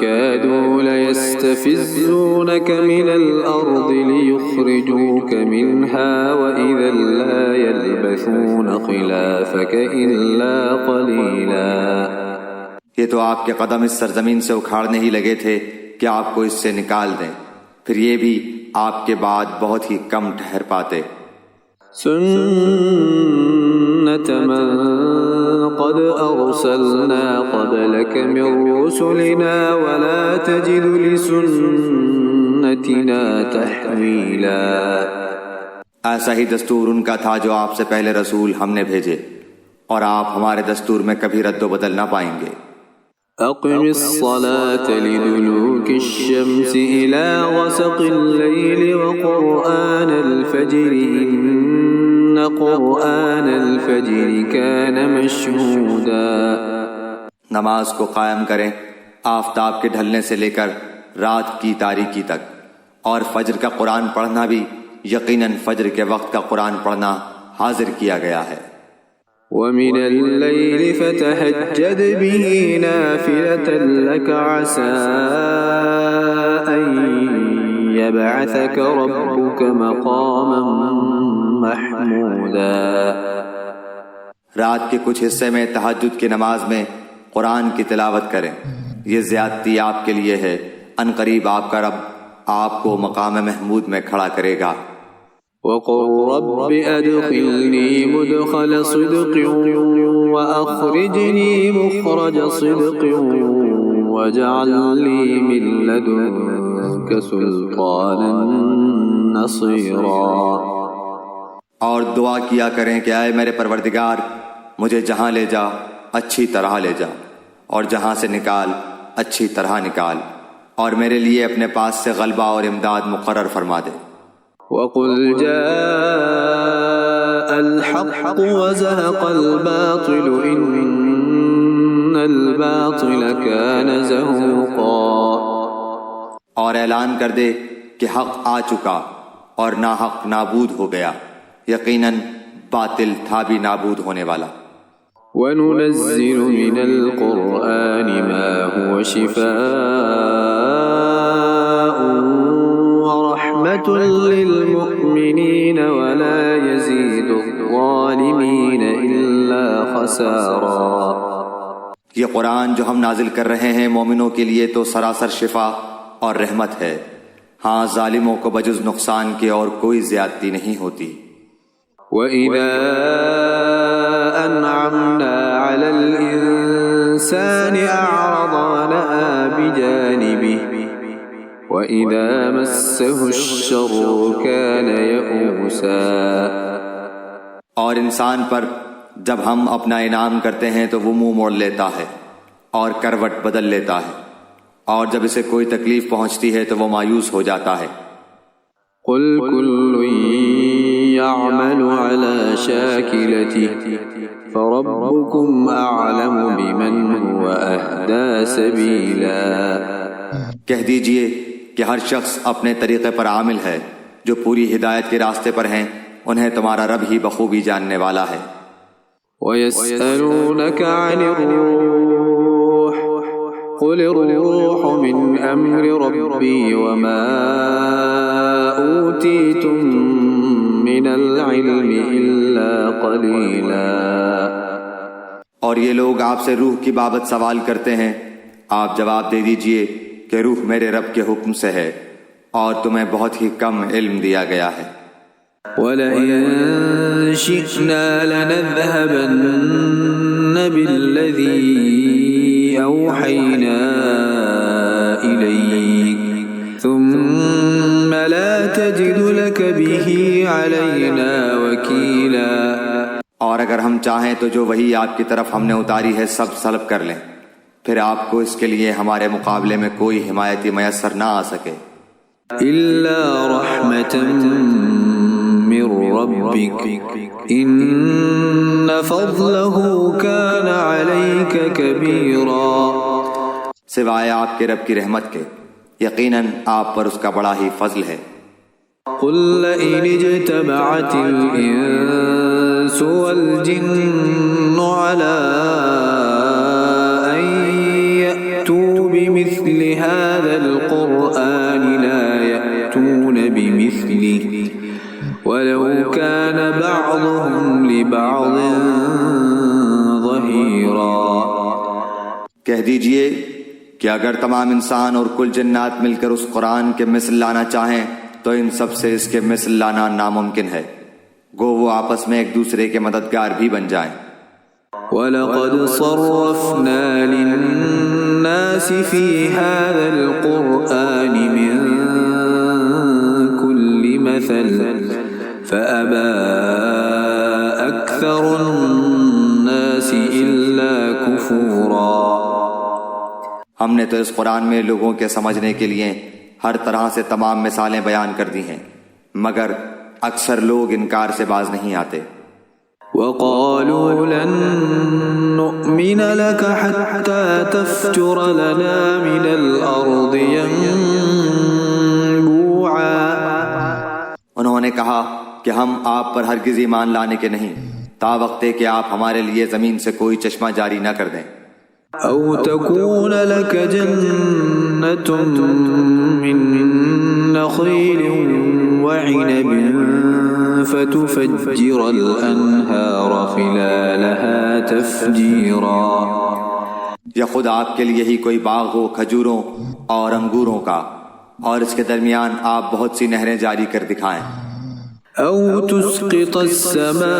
A: كَادُوا لَيَسْتَفِزُّونَكَ مِنَ الْأَرْضِ لِيُخْرِجُوكَ مِنْهَا وَإِذًا لَا يَلْبَثُونَ خِلَافَكَ إِلَّا قَلِيلًا۔
B: یہ تو آپ کے قدم اس سرزمین سے اکھاڑنے ہی لگے تھے کہ آپ کو اس سے نکال دیں، پھر یہ بھی آپ کے بعد بہت ہی کم ٹھہر پاتے۔
A: سُنَّةَ مَن قَدْ أَرْسَلْنَا قَبْلَكَ مِن رُّسُلِنَا وَلَا تَجِدُ لِسُنَّتِنَا تَحْوِيلًا۔
B: ایسا ہی دستور ان کا تھا جو آپ سے پہلے رسول ہم نے بھیجے، اور آپ ہمارے دستور میں کبھی رد و بدل نہ پائیں گے۔
A: أقم الصلاة لدلوك الشمس إلى غسق الليل وقرآن الفجر إن قرآن الفجر كان مشهودا۔
B: نماز کو قائم کریں آفتاب کے ڈھلنے سے لے کر رات کی تاریکی تک، اور فجر کا قرآن پڑھنا بھی یقیناً فجر کے وقت کا قرآن پڑھنا حاضر کیا گیا ہے۔
A: وَمِنَ اللَّيْلِ فَتَهَجَّدْ بِهِ نَافِلَةً لَكَ عَسَىٰ أَن يَبْعَثَكَ رَبُّكَ مَقَامًا مَحْمُودًا۔
B: رات کے کچھ حصے میں تہجد کی نماز میں قرآن کی تلاوت کریں، یہ زیادتی آپ کے لیے ہے، ان قریب آپ کا رب آپ کو مقام محمود میں کھڑا کرے گا۔
A: وقل رب أدخلني مدخل صدق وأخرجني مخرج صدق واجعل لي من لدنك سلطانا نصيرا۔
B: اور دعا کیا کریں کہ اے میرے پروردگار، مجھے جہاں لے جا اچھی طرح لے جا، اور جہاں سے نکال اچھی طرح نکال، اور میرے لیے اپنے پاس سے غلبہ اور امداد مقرر فرما دے۔
A: وقل جاء الحق وزهق الباطل إن الباطل كان زهوقا۔
B: اور اعلان کر دے کہ حق آ چکا اور ناحق نابود ہو گیا، یقیناً باطل تھا بھی نابود ہونے والا۔
A: وننزل من القرآن ما هو شفاء ورحمة للمؤمنين ولا يزيد الظالمين إلا خسارا۔
B: یہ قرآن جو ہم نازل کر رہے ہیں مومنوں کے لیے تو سراسر شفا اور رحمت ہے، ہاں ظالموں کو بجز نقصان کے اور کوئی زیادتی نہیں ہوتی۔
A: وَإِذَا أَنْعَمْنَا عَلَى الْإِنسَانِ أَعْرَضَ وَنَأَى بِجَانِبِهِ وَإِذَا مَسَّهُ الشَّرُّ كَانَ يَئُوسًا۔
B: اور انسان پر جب ہم اپنا انعام کرتے ہیں تو وہ منہ موڑ لیتا ہے اور کروٹ بدل لیتا ہے، اور جب اسے کوئی تکلیف پہنچتی ہے تو وہ مایوس ہو جاتا ہے۔
A: قُلْ كُلٌّ يَعْمَلُ عَلَى شَاكِلَتِهِ فَرَبُّكُمْ أَعْلَمُ بِمَنْ هُوَ أَهْدَى سَبِيلًا۔
B: کہہ دیجئے کہ ہر شخص اپنے طریقے پر عامل ہے، جو پوری ہدایت کے راستے پر ہیں انہیں تمہارا رب ہی بخوبی جاننے والا ہے۔
A: وَيَسْأَلُونَكَ عَنِ الرُّوحِ قُلِ الرُّوحُ مِنْ أَمْرِ رَبِّي وَمَا أُوتِيتُم مِّنَ الْعِلْمِ إِلَّا قَلِيلًا۔
B: اور یہ لوگ آپ سے روح کی بابت سوال کرتے ہیں، آپ جواب دے دیجئے کہ روح میرے رب کے حکم سے ہے، اور تمہیں بہت ہی کم علم دیا گیا ہے۔
A: وَلَئِن شِئْنَا لَنَذْهَبَنَّ بِالَّذِي أَوْحَيْنَا إِلَيْكَ ثُمَّ لَا تَجِدُ لَكَ بِهِ عَلَيْنَا وَكِيلًا۔
B: اور اگر ہم چاہیں تو جو وحی آپ کی طرف ہم نے اتاری ہے سب سلب کر لیں، پھر آپ کو اس کے لیے ہمارے مقابلے میں کوئی حمایتی میسر نہ آ سکے۔
A: إِلَّا رَحْمَةً مِّن رَّبِّكَ إِنَّ فَضْلَهُ كَانَ عَلَيْكَ كَبِيرًا۔
B: سوائے آپ کے رب کی رحمت کے، یقیناً آپ پر اس کا بڑا ہی فضل ہے۔
A: قُل لَّئِنِ اجْتَمَعَتِ الْإِنسُ وَالْجِنُّ عَلَىٰ أَن يَأْتُوا بِمِثْلِ هَٰذَا الْقُرْآنِ لَا يَأْتُونَ بِمِثْلِهِ وَلَوْ كَانَ بَعْضُهُمْ لِبَعْضٍ ظَهِيرًا۔
B: کہہ دیجئے کہ اگر تمام انسان اور کل جنات مل کر اس قرآن کے مثل لانا چاہیں تو ان سب سے اس کے مثل لانا ناممکن ہے، گو وہ آپس میں ایک دوسرے کے مددگار بھی بن جائیں۔
A: وَلَقَدْ صَرَّفْنَا لِلنَّاسِ فِي هَذَا الْقُرْآنِ مِنْ كُلِّ مَثَلٍ فَأَبَى أَكْثَرُ النَّاسِ إِلَّا كُفُورًا۔
B: ہم نے تو اس قرآن میں لوگوں کے سمجھنے کے لیے ہر طرح سے تمام مثالیں بیان کر دی ہیں، مگر اکثر لوگ انکار سے باز نہیں آتے۔
A: وَقَالُوا لَن نُّؤْمِنَ لَكَ حَتَّى تَفْجُرَ لَنَا مِنَ الْأَرْضِ يَنبُوعًا۔
B: انہوں نے کہا کہ ہم آپ پر ہرگز ایمان لانے کے نہیں، تا وقتے کہ آپ ہمارے لیے زمین سے کوئی چشمہ جاری نہ کر دیں۔
A: أَوْ تَكُونَ لَكَ جَنَّةٌ مِّن نَّخِيلٍ وَعِنَبٍ فَتُفَجِّرَ الْأَنْهَارَ خِلَالَهَا تَفْجِيرًا۔
B: یا خود آپ کے لیے ہی کوئی باغ ہو کھجوروں اور انگوروں کا، اور اس کے درمیان آپ بہت سی نہریں جاری کر دکھائیں،
A: أو تسقط السماء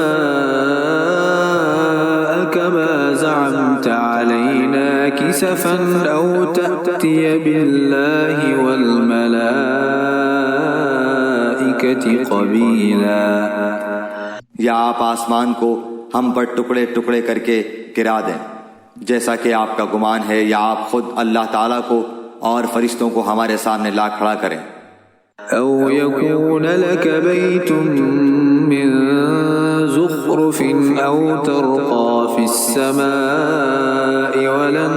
A: كما زعمت علينا كسفا أو تأتي بالله والملائكة قبيلا،
B: یا آپ آسمان کو ہم پر ٹکڑے ٹکڑے کر کے گرا دیں جیسا کہ آپ کا گمان ہے، یا آپ خود اللہ تعالیٰ کو اور فرشتوں کو ہمارے سامنے لا کھڑا کریں،
A: أو يكون لك بيت من زخرف أو ترقى في السماء ولن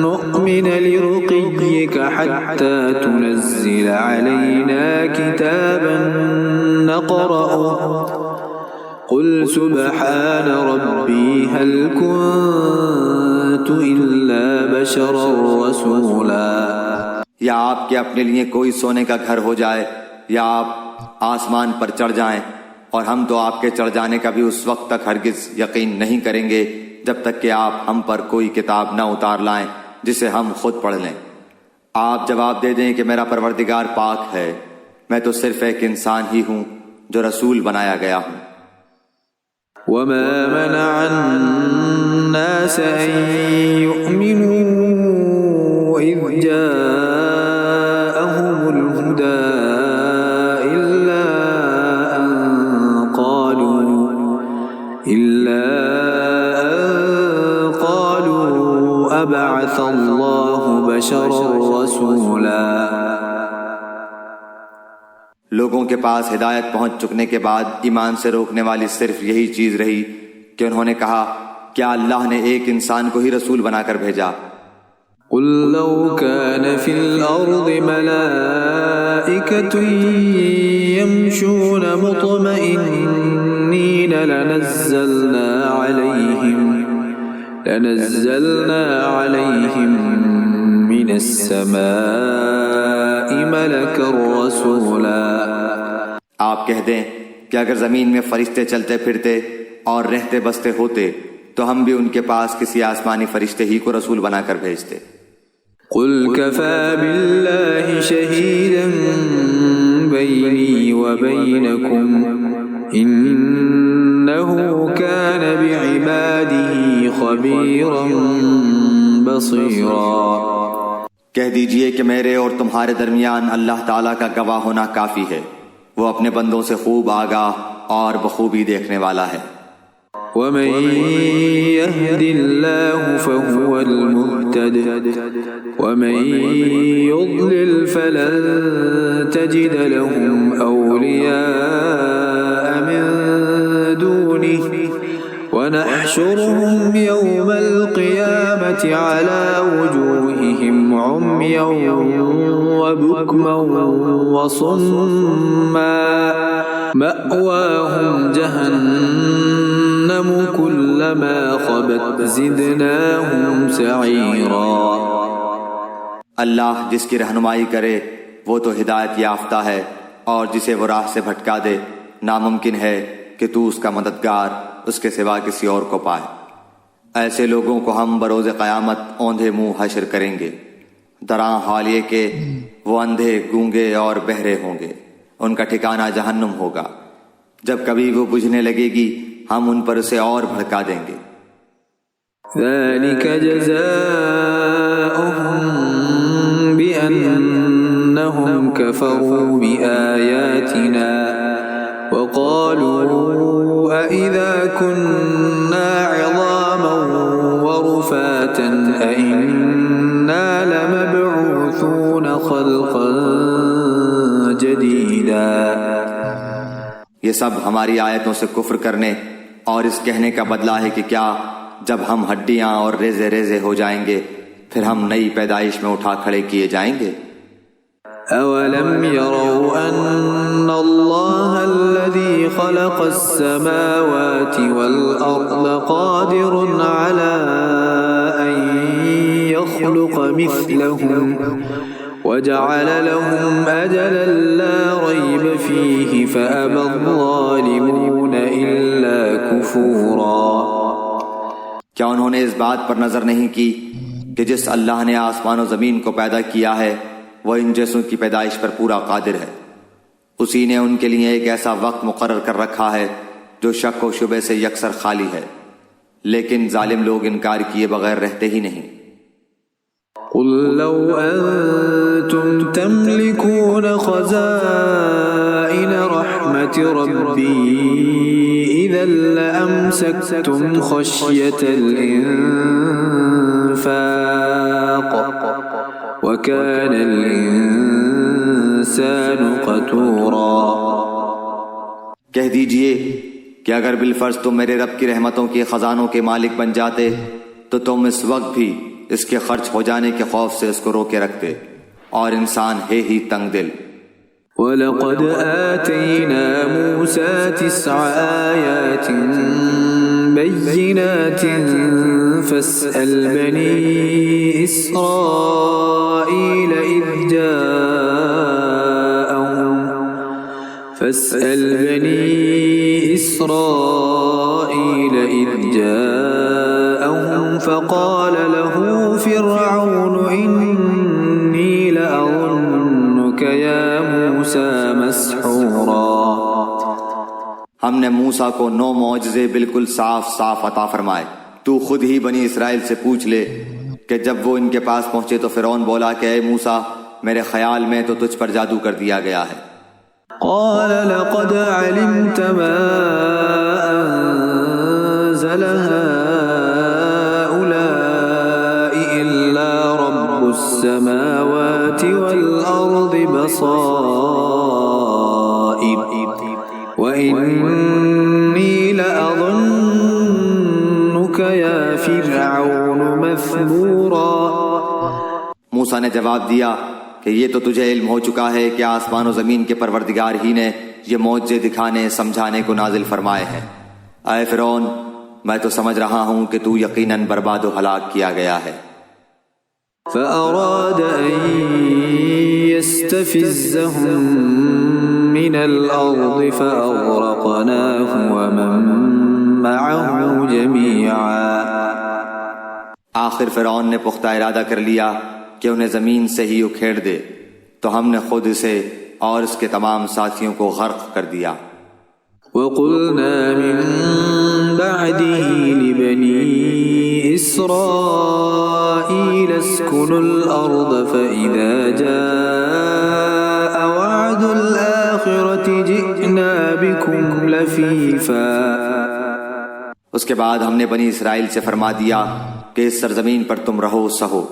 A: نؤمن لرقيك حتى تنزل علينا كتابا نقرأه قل سبحان ربي هل كنت إلا بشرا رسولا،
B: یا آپ کے اپنے لیے کوئی سونے کا گھر ہو جائے، یا آپ آسمان پر چڑھ جائیں، اور ہم تو آپ کے چڑھ جانے کا بھی اس وقت تک ہرگز یقین نہیں کریں گے جب تک کہ آپ ہم پر کوئی کتاب نہ اتار لائیں جسے ہم خود پڑھ لیں۔ آپ جواب دے دیں کہ میرا پروردگار پاک ہے، میں تو صرف ایک انسان ہی ہوں جو رسول بنایا گیا ہوں۔
A: وما منع الناس أن يؤمنوا إذ جاءهم الهدى إلا أن قالوا أبعث الله بشرا رسولا،
B: لوگوں کے پاس ہدایت پہنچ چکنے کے بعد ایمان سے روکنے والی صرف یہی چیز رہی کہ انہوں نے کہا کیا اللہ نے ایک انسان کو ہی رسول بنا کر بھیجا؟
A: قل لو كان في الأرض ملائكة يمشون مطمئنين لنزلنا عليهم من السماء ملكا رسولا،
B: آپ کہہ دیں کہ اگر زمین میں فرشتے چلتے پھرتے اور رہتے بستے ہوتے تو ہم بھی ان کے پاس کسی آسمانی فرشتے ہی کو رسول بنا کر بھیجتے۔
A: قل كفى بالله شهيدا بيني وبينكم إنه كان بعباده خبيرا بصيرا،
B: کہہ دیجئے کہ میرے اور تمہارے درمیان اللہ تعالیٰ کا گواہ ہونا کافی ہے، وہ اپنے بندوں سے خوب آگاہ اور بخوبی دیکھنے والا ہے۔
A: ومن يهد الله فهو المهتد ومن يضلل فلن تجد لهم أولياء من دونه ونحشرهم يوم القيامة على وجوههم عميا وبكما وصما مأواهم جهنم كلما خبت زدناهم سعيرا،
B: اللہ جس کی رہنمائی کرے وہ تو ہدایت یافتہ ہے، اور جسے وہ راہ سے بھٹکا دے ناممکن ہے کہ تو اس کا مددگار اس کے سوا کسی اور کو پائے۔ ایسے لوگوں کو ہم بروز قیامت اوندھے منہ حشر کریں گے، دراں حال یہ کہ وہ اندھے، گونگے اور بہرے ہوں گے، ان کا ٹھکانہ جہنم ہوگا، جب کبھی وہ بجھنے لگے گی ہم ان پر اسے اور بھڑکا دیں گے۔
A: ذلك جزاؤهم بأنهم كفروا بآياتنا وقالوا أإذا كنا عظاما ورفاتا أإنا لمبعوثون خلقا جديدا،
B: یہ سب ہماری آیتوں سے کفر کرنے اور اس کہنے کا بدلہ ہے کہ کیا جب ہم ہڈیاں اور ریزے ریزے ہو جائیں گے پھر ہم نئی پیدائش میں اٹھا کھڑے کیے جائیں گے۔
A: أولم يروا أن الله الذي خلق السماوات والأرض قادر على أن يخلق مثلهم وجعل لهم أجلا لا ريب فيه فأبى الظالمون إلا كفورا،
B: کیا انہوں نے اس بات پر نظر نہیں کی کہ جس اللہ نے آسمان و زمین کو پیدا کیا ہے وہ ان جیسوں کی پیدائش پر پورا قادر ہے۔ اسی نے ان کے لیے ایک ایسا وقت مقرر کر رکھا ہے جو شک و شبہ سے یکسر خالی ہے، لیکن ظالم لوگ انکار کیے بغیر رہتے ہی نہیں۔
A: قل لو أنتم تملكون خزائن رحمة ربي إذا لأمسكتم خشية الإنفاق وكان الإنسان قتورا۔
B: کہہ دیجئے کہ اگر بالفرض تم میرے رب کی رحمتوں کے خزانوں کے مالک بن جاتے تو تم اس وقت بھی اس کے خرچ ہو جانے کے خوف سے اس کو روکے رکھتے، اور انسان ہے ہی تنگ دل۔
A: وَلَقَدْ آتَيْنَا مُوسَى 9 آيَاتٍ بَيِّنَاتٍ فَاسْأَلْ بَنِي إِسْرَائِيلَ إِذْ جَاءَهُمْ فَقَالَ لَهُ فِرْعَوْنُ إِنِّي لَأَظُنُّكَ يَا مُوسَى مَسْحُورًا۔
B: ہم نے موسیٰ کو 9 معجزے بالکل صاف صاف عطا فرمائے۔ تو خود ہی بنی اسرائیل سے پوچھ لے کہ جب وہ ان کے پاس پہنچے تو فرعون بولا کہ اے موسیٰ، میرے خیال میں تو تجھ پر جادو کر دیا گیا ہے۔
A: قال لقد علمت ما أنزل هؤلاء إلا رب السماوات والأرض بصائر وإني لأظنك يا فرعون مثبورا۔
B: موسیٰ نے جواب دیا کہ یہ تو تجھے علم ہو چکا ہے کہ آسمان و زمین کے پروردگار ہی نے یہ معجزے دکھانے سمجھانے کو نازل فرمائے ہیں۔ اے فرعون، میں تو سمجھ رہا ہوں کہ تو یقیناً برباد و ہلاک کیا گیا ہے۔
A: فأراد أن يستفزهم من الأرض فأغرقناه ومن معه جميعا۔
B: آخر فرعون نے پختہ ارادہ کر لیا کہ انہیں زمین سے ہی اکھیڑ دے، تو ہم نے خود اسے اور اس کے تمام ساتھیوں کو غرق کر دیا۔
A: وَقُلْنَا مِن بَعْدِهِ لِبَنِي إِسْرَائِيلَ اسْكُنُوا الْأَرْضَ فَإِذَا جَاءَ وَعْدُ الْآخِرَةِ جِئْنَا بِكُمْ لَفِيفًا۔
B: اس کے بعد ہم نے بنی اسرائیل سے فرما دیا کہ اس سرزمین پر تم رہو سہو،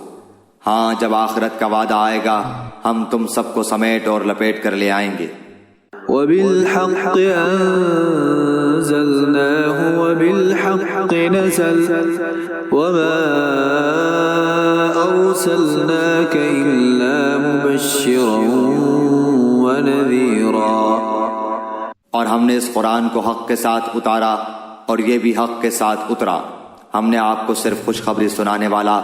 B: ہاں جب آخرت کا وعدہ آئے گا ہم تم سب کو سمیٹ اور لپیٹ کر لے آئیں گے۔
A: وَبِالْحَقِّ أَنزَلْنَاهُ وَبِالْحَقِّ نَزَلَ وَمَا أَرْسَلْنَاكَ إِلَّا مُبَشِّرًا وَنَذِيرًا۔
B: اور ہم نے اس قرآن کو حق کے ساتھ اتارا اور یہ بھی حق کے ساتھ اترا، ہم نے آپ کو صرف خوشخبری سنانے والا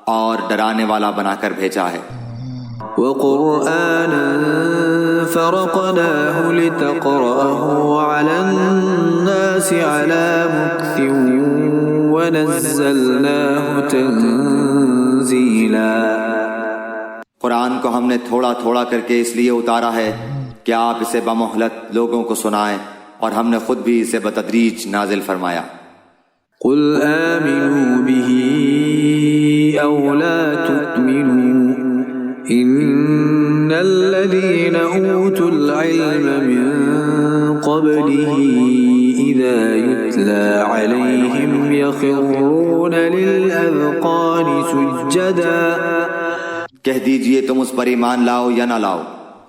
B: اور ڈرانے والا بنا کر بھیجا ہے۔
A: وَقُرْآنًا فَرَقْنَاهُ لِتَقْرَأَهُ عَلَى النَّاسِ عَلَى مُكْثٍ وَنَزَّلْنَاهُ تَنزِيلًا۔
B: قرآن کو ہم نے تھوڑا تھوڑا کر کے اس لیے اتارا ہے کہ آپ اسے بمہلت لوگوں کو سنائیں، اور ہم نے خود بھی اسے بتدریج نازل فرمایا۔
A: قُلْ آمِنُوا بِهِ أَوْ لَا تُؤْمِنُوا إِنَّ الَّذِينَ أُوتُوا الْعِلْمَ مِنْ قَبْلِهِ إِذَا يُتْلَى عَلَيْهِمْ يَخِرُّونَ لِلْأَذْقَانِ سُجَّدًا۔
B: کہہ دیجئے تم اس پر ایمان لاؤ یا نہ لاؤ،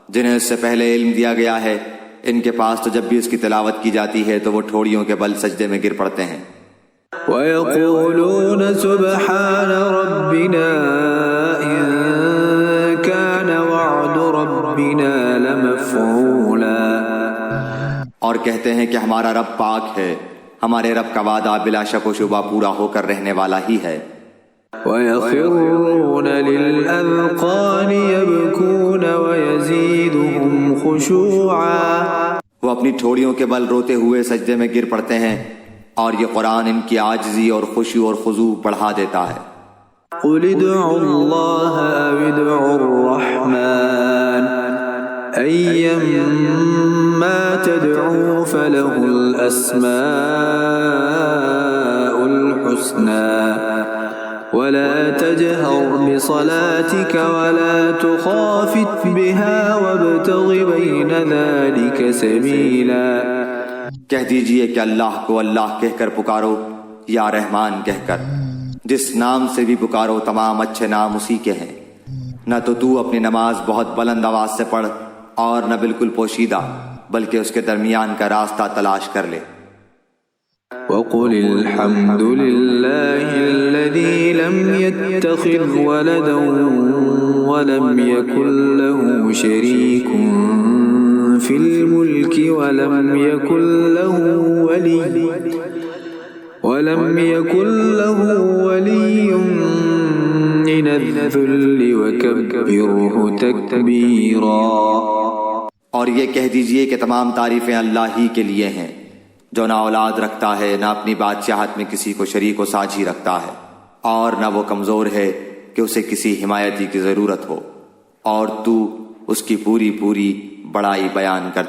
B: جنہیں اس سے پہلے علم دیا گیا ہے، ان کے پاس تو جب بھی اس کی تلاوت کی جاتی ہے تو وہ ٹھوڑیوں کے بل سجدے میں گر پڑتے ہیں۔
A: وَيَقُولُونَ سُبْحَانَ رَبِّنَا إِن كَانَ وَعْدُ رَبِّنَا لَمَفْعُولًا۔
B: اور کہتے ہیں کہ ہمارا رب پاک ہے، ہمارے رب کا وعدہ بلا شک و شبہ پورا ہو کر رہنے والا ہی ہے۔
A: وَيَخِرُّونَ لِلْأَذْقَانِ يَبْكُونَ وَيَزِيدُهُمْ خُشُوعًا۔
B: وہ اپنی ٹھوڑیوں کے بل روتے ہوئے سجدے میں گر پڑتے ہیں، اور یہ قرآن ان کی عاجزی اور خشوع اور خضوع بڑھا دیتا ہے۔
A: قل ادعوا الله أو ادعوا الرحمن أيما تدعوا فله الأسماء الحسنى ولا تجهر بصلاتك ولا تخافت بها وابتغ بين ذلك سبيلا۔
B: کہہ دیجئے کہ اللہ کو اللہ کہہ کر پکارو یا رحمان کہہ کر، جس نام سے بھی پکارو تمام اچھے نام اسی کے ہیں۔ نہ تو تو اپنی نماز بہت بلند آواز سے پڑھ اور نہ بالکل پوشیدہ، بلکہ اس کے درمیان کا راستہ تلاش کر لے۔
A: وقل الحمد لله الذي لم يتخذ ولدا ولم يكن له شريك في الملك ولم يكن له ولي من الذل وكبره تكبيرا۔
B: اور یہ کہہ دیجئے کہ تمام تعریفیں اللہ ہی کے لیے ہیں، جو نہ اولاد رکھتا ہے، نہ اپنی بادشاہت میں کسی کو شریک و ساجھی رکھتا ہے، اور نہ وہ کمزور ہے کہ اسے کسی حمایتی کی ضرورت ہو، اور تو اس کی پوری بڑائی بیان کرتا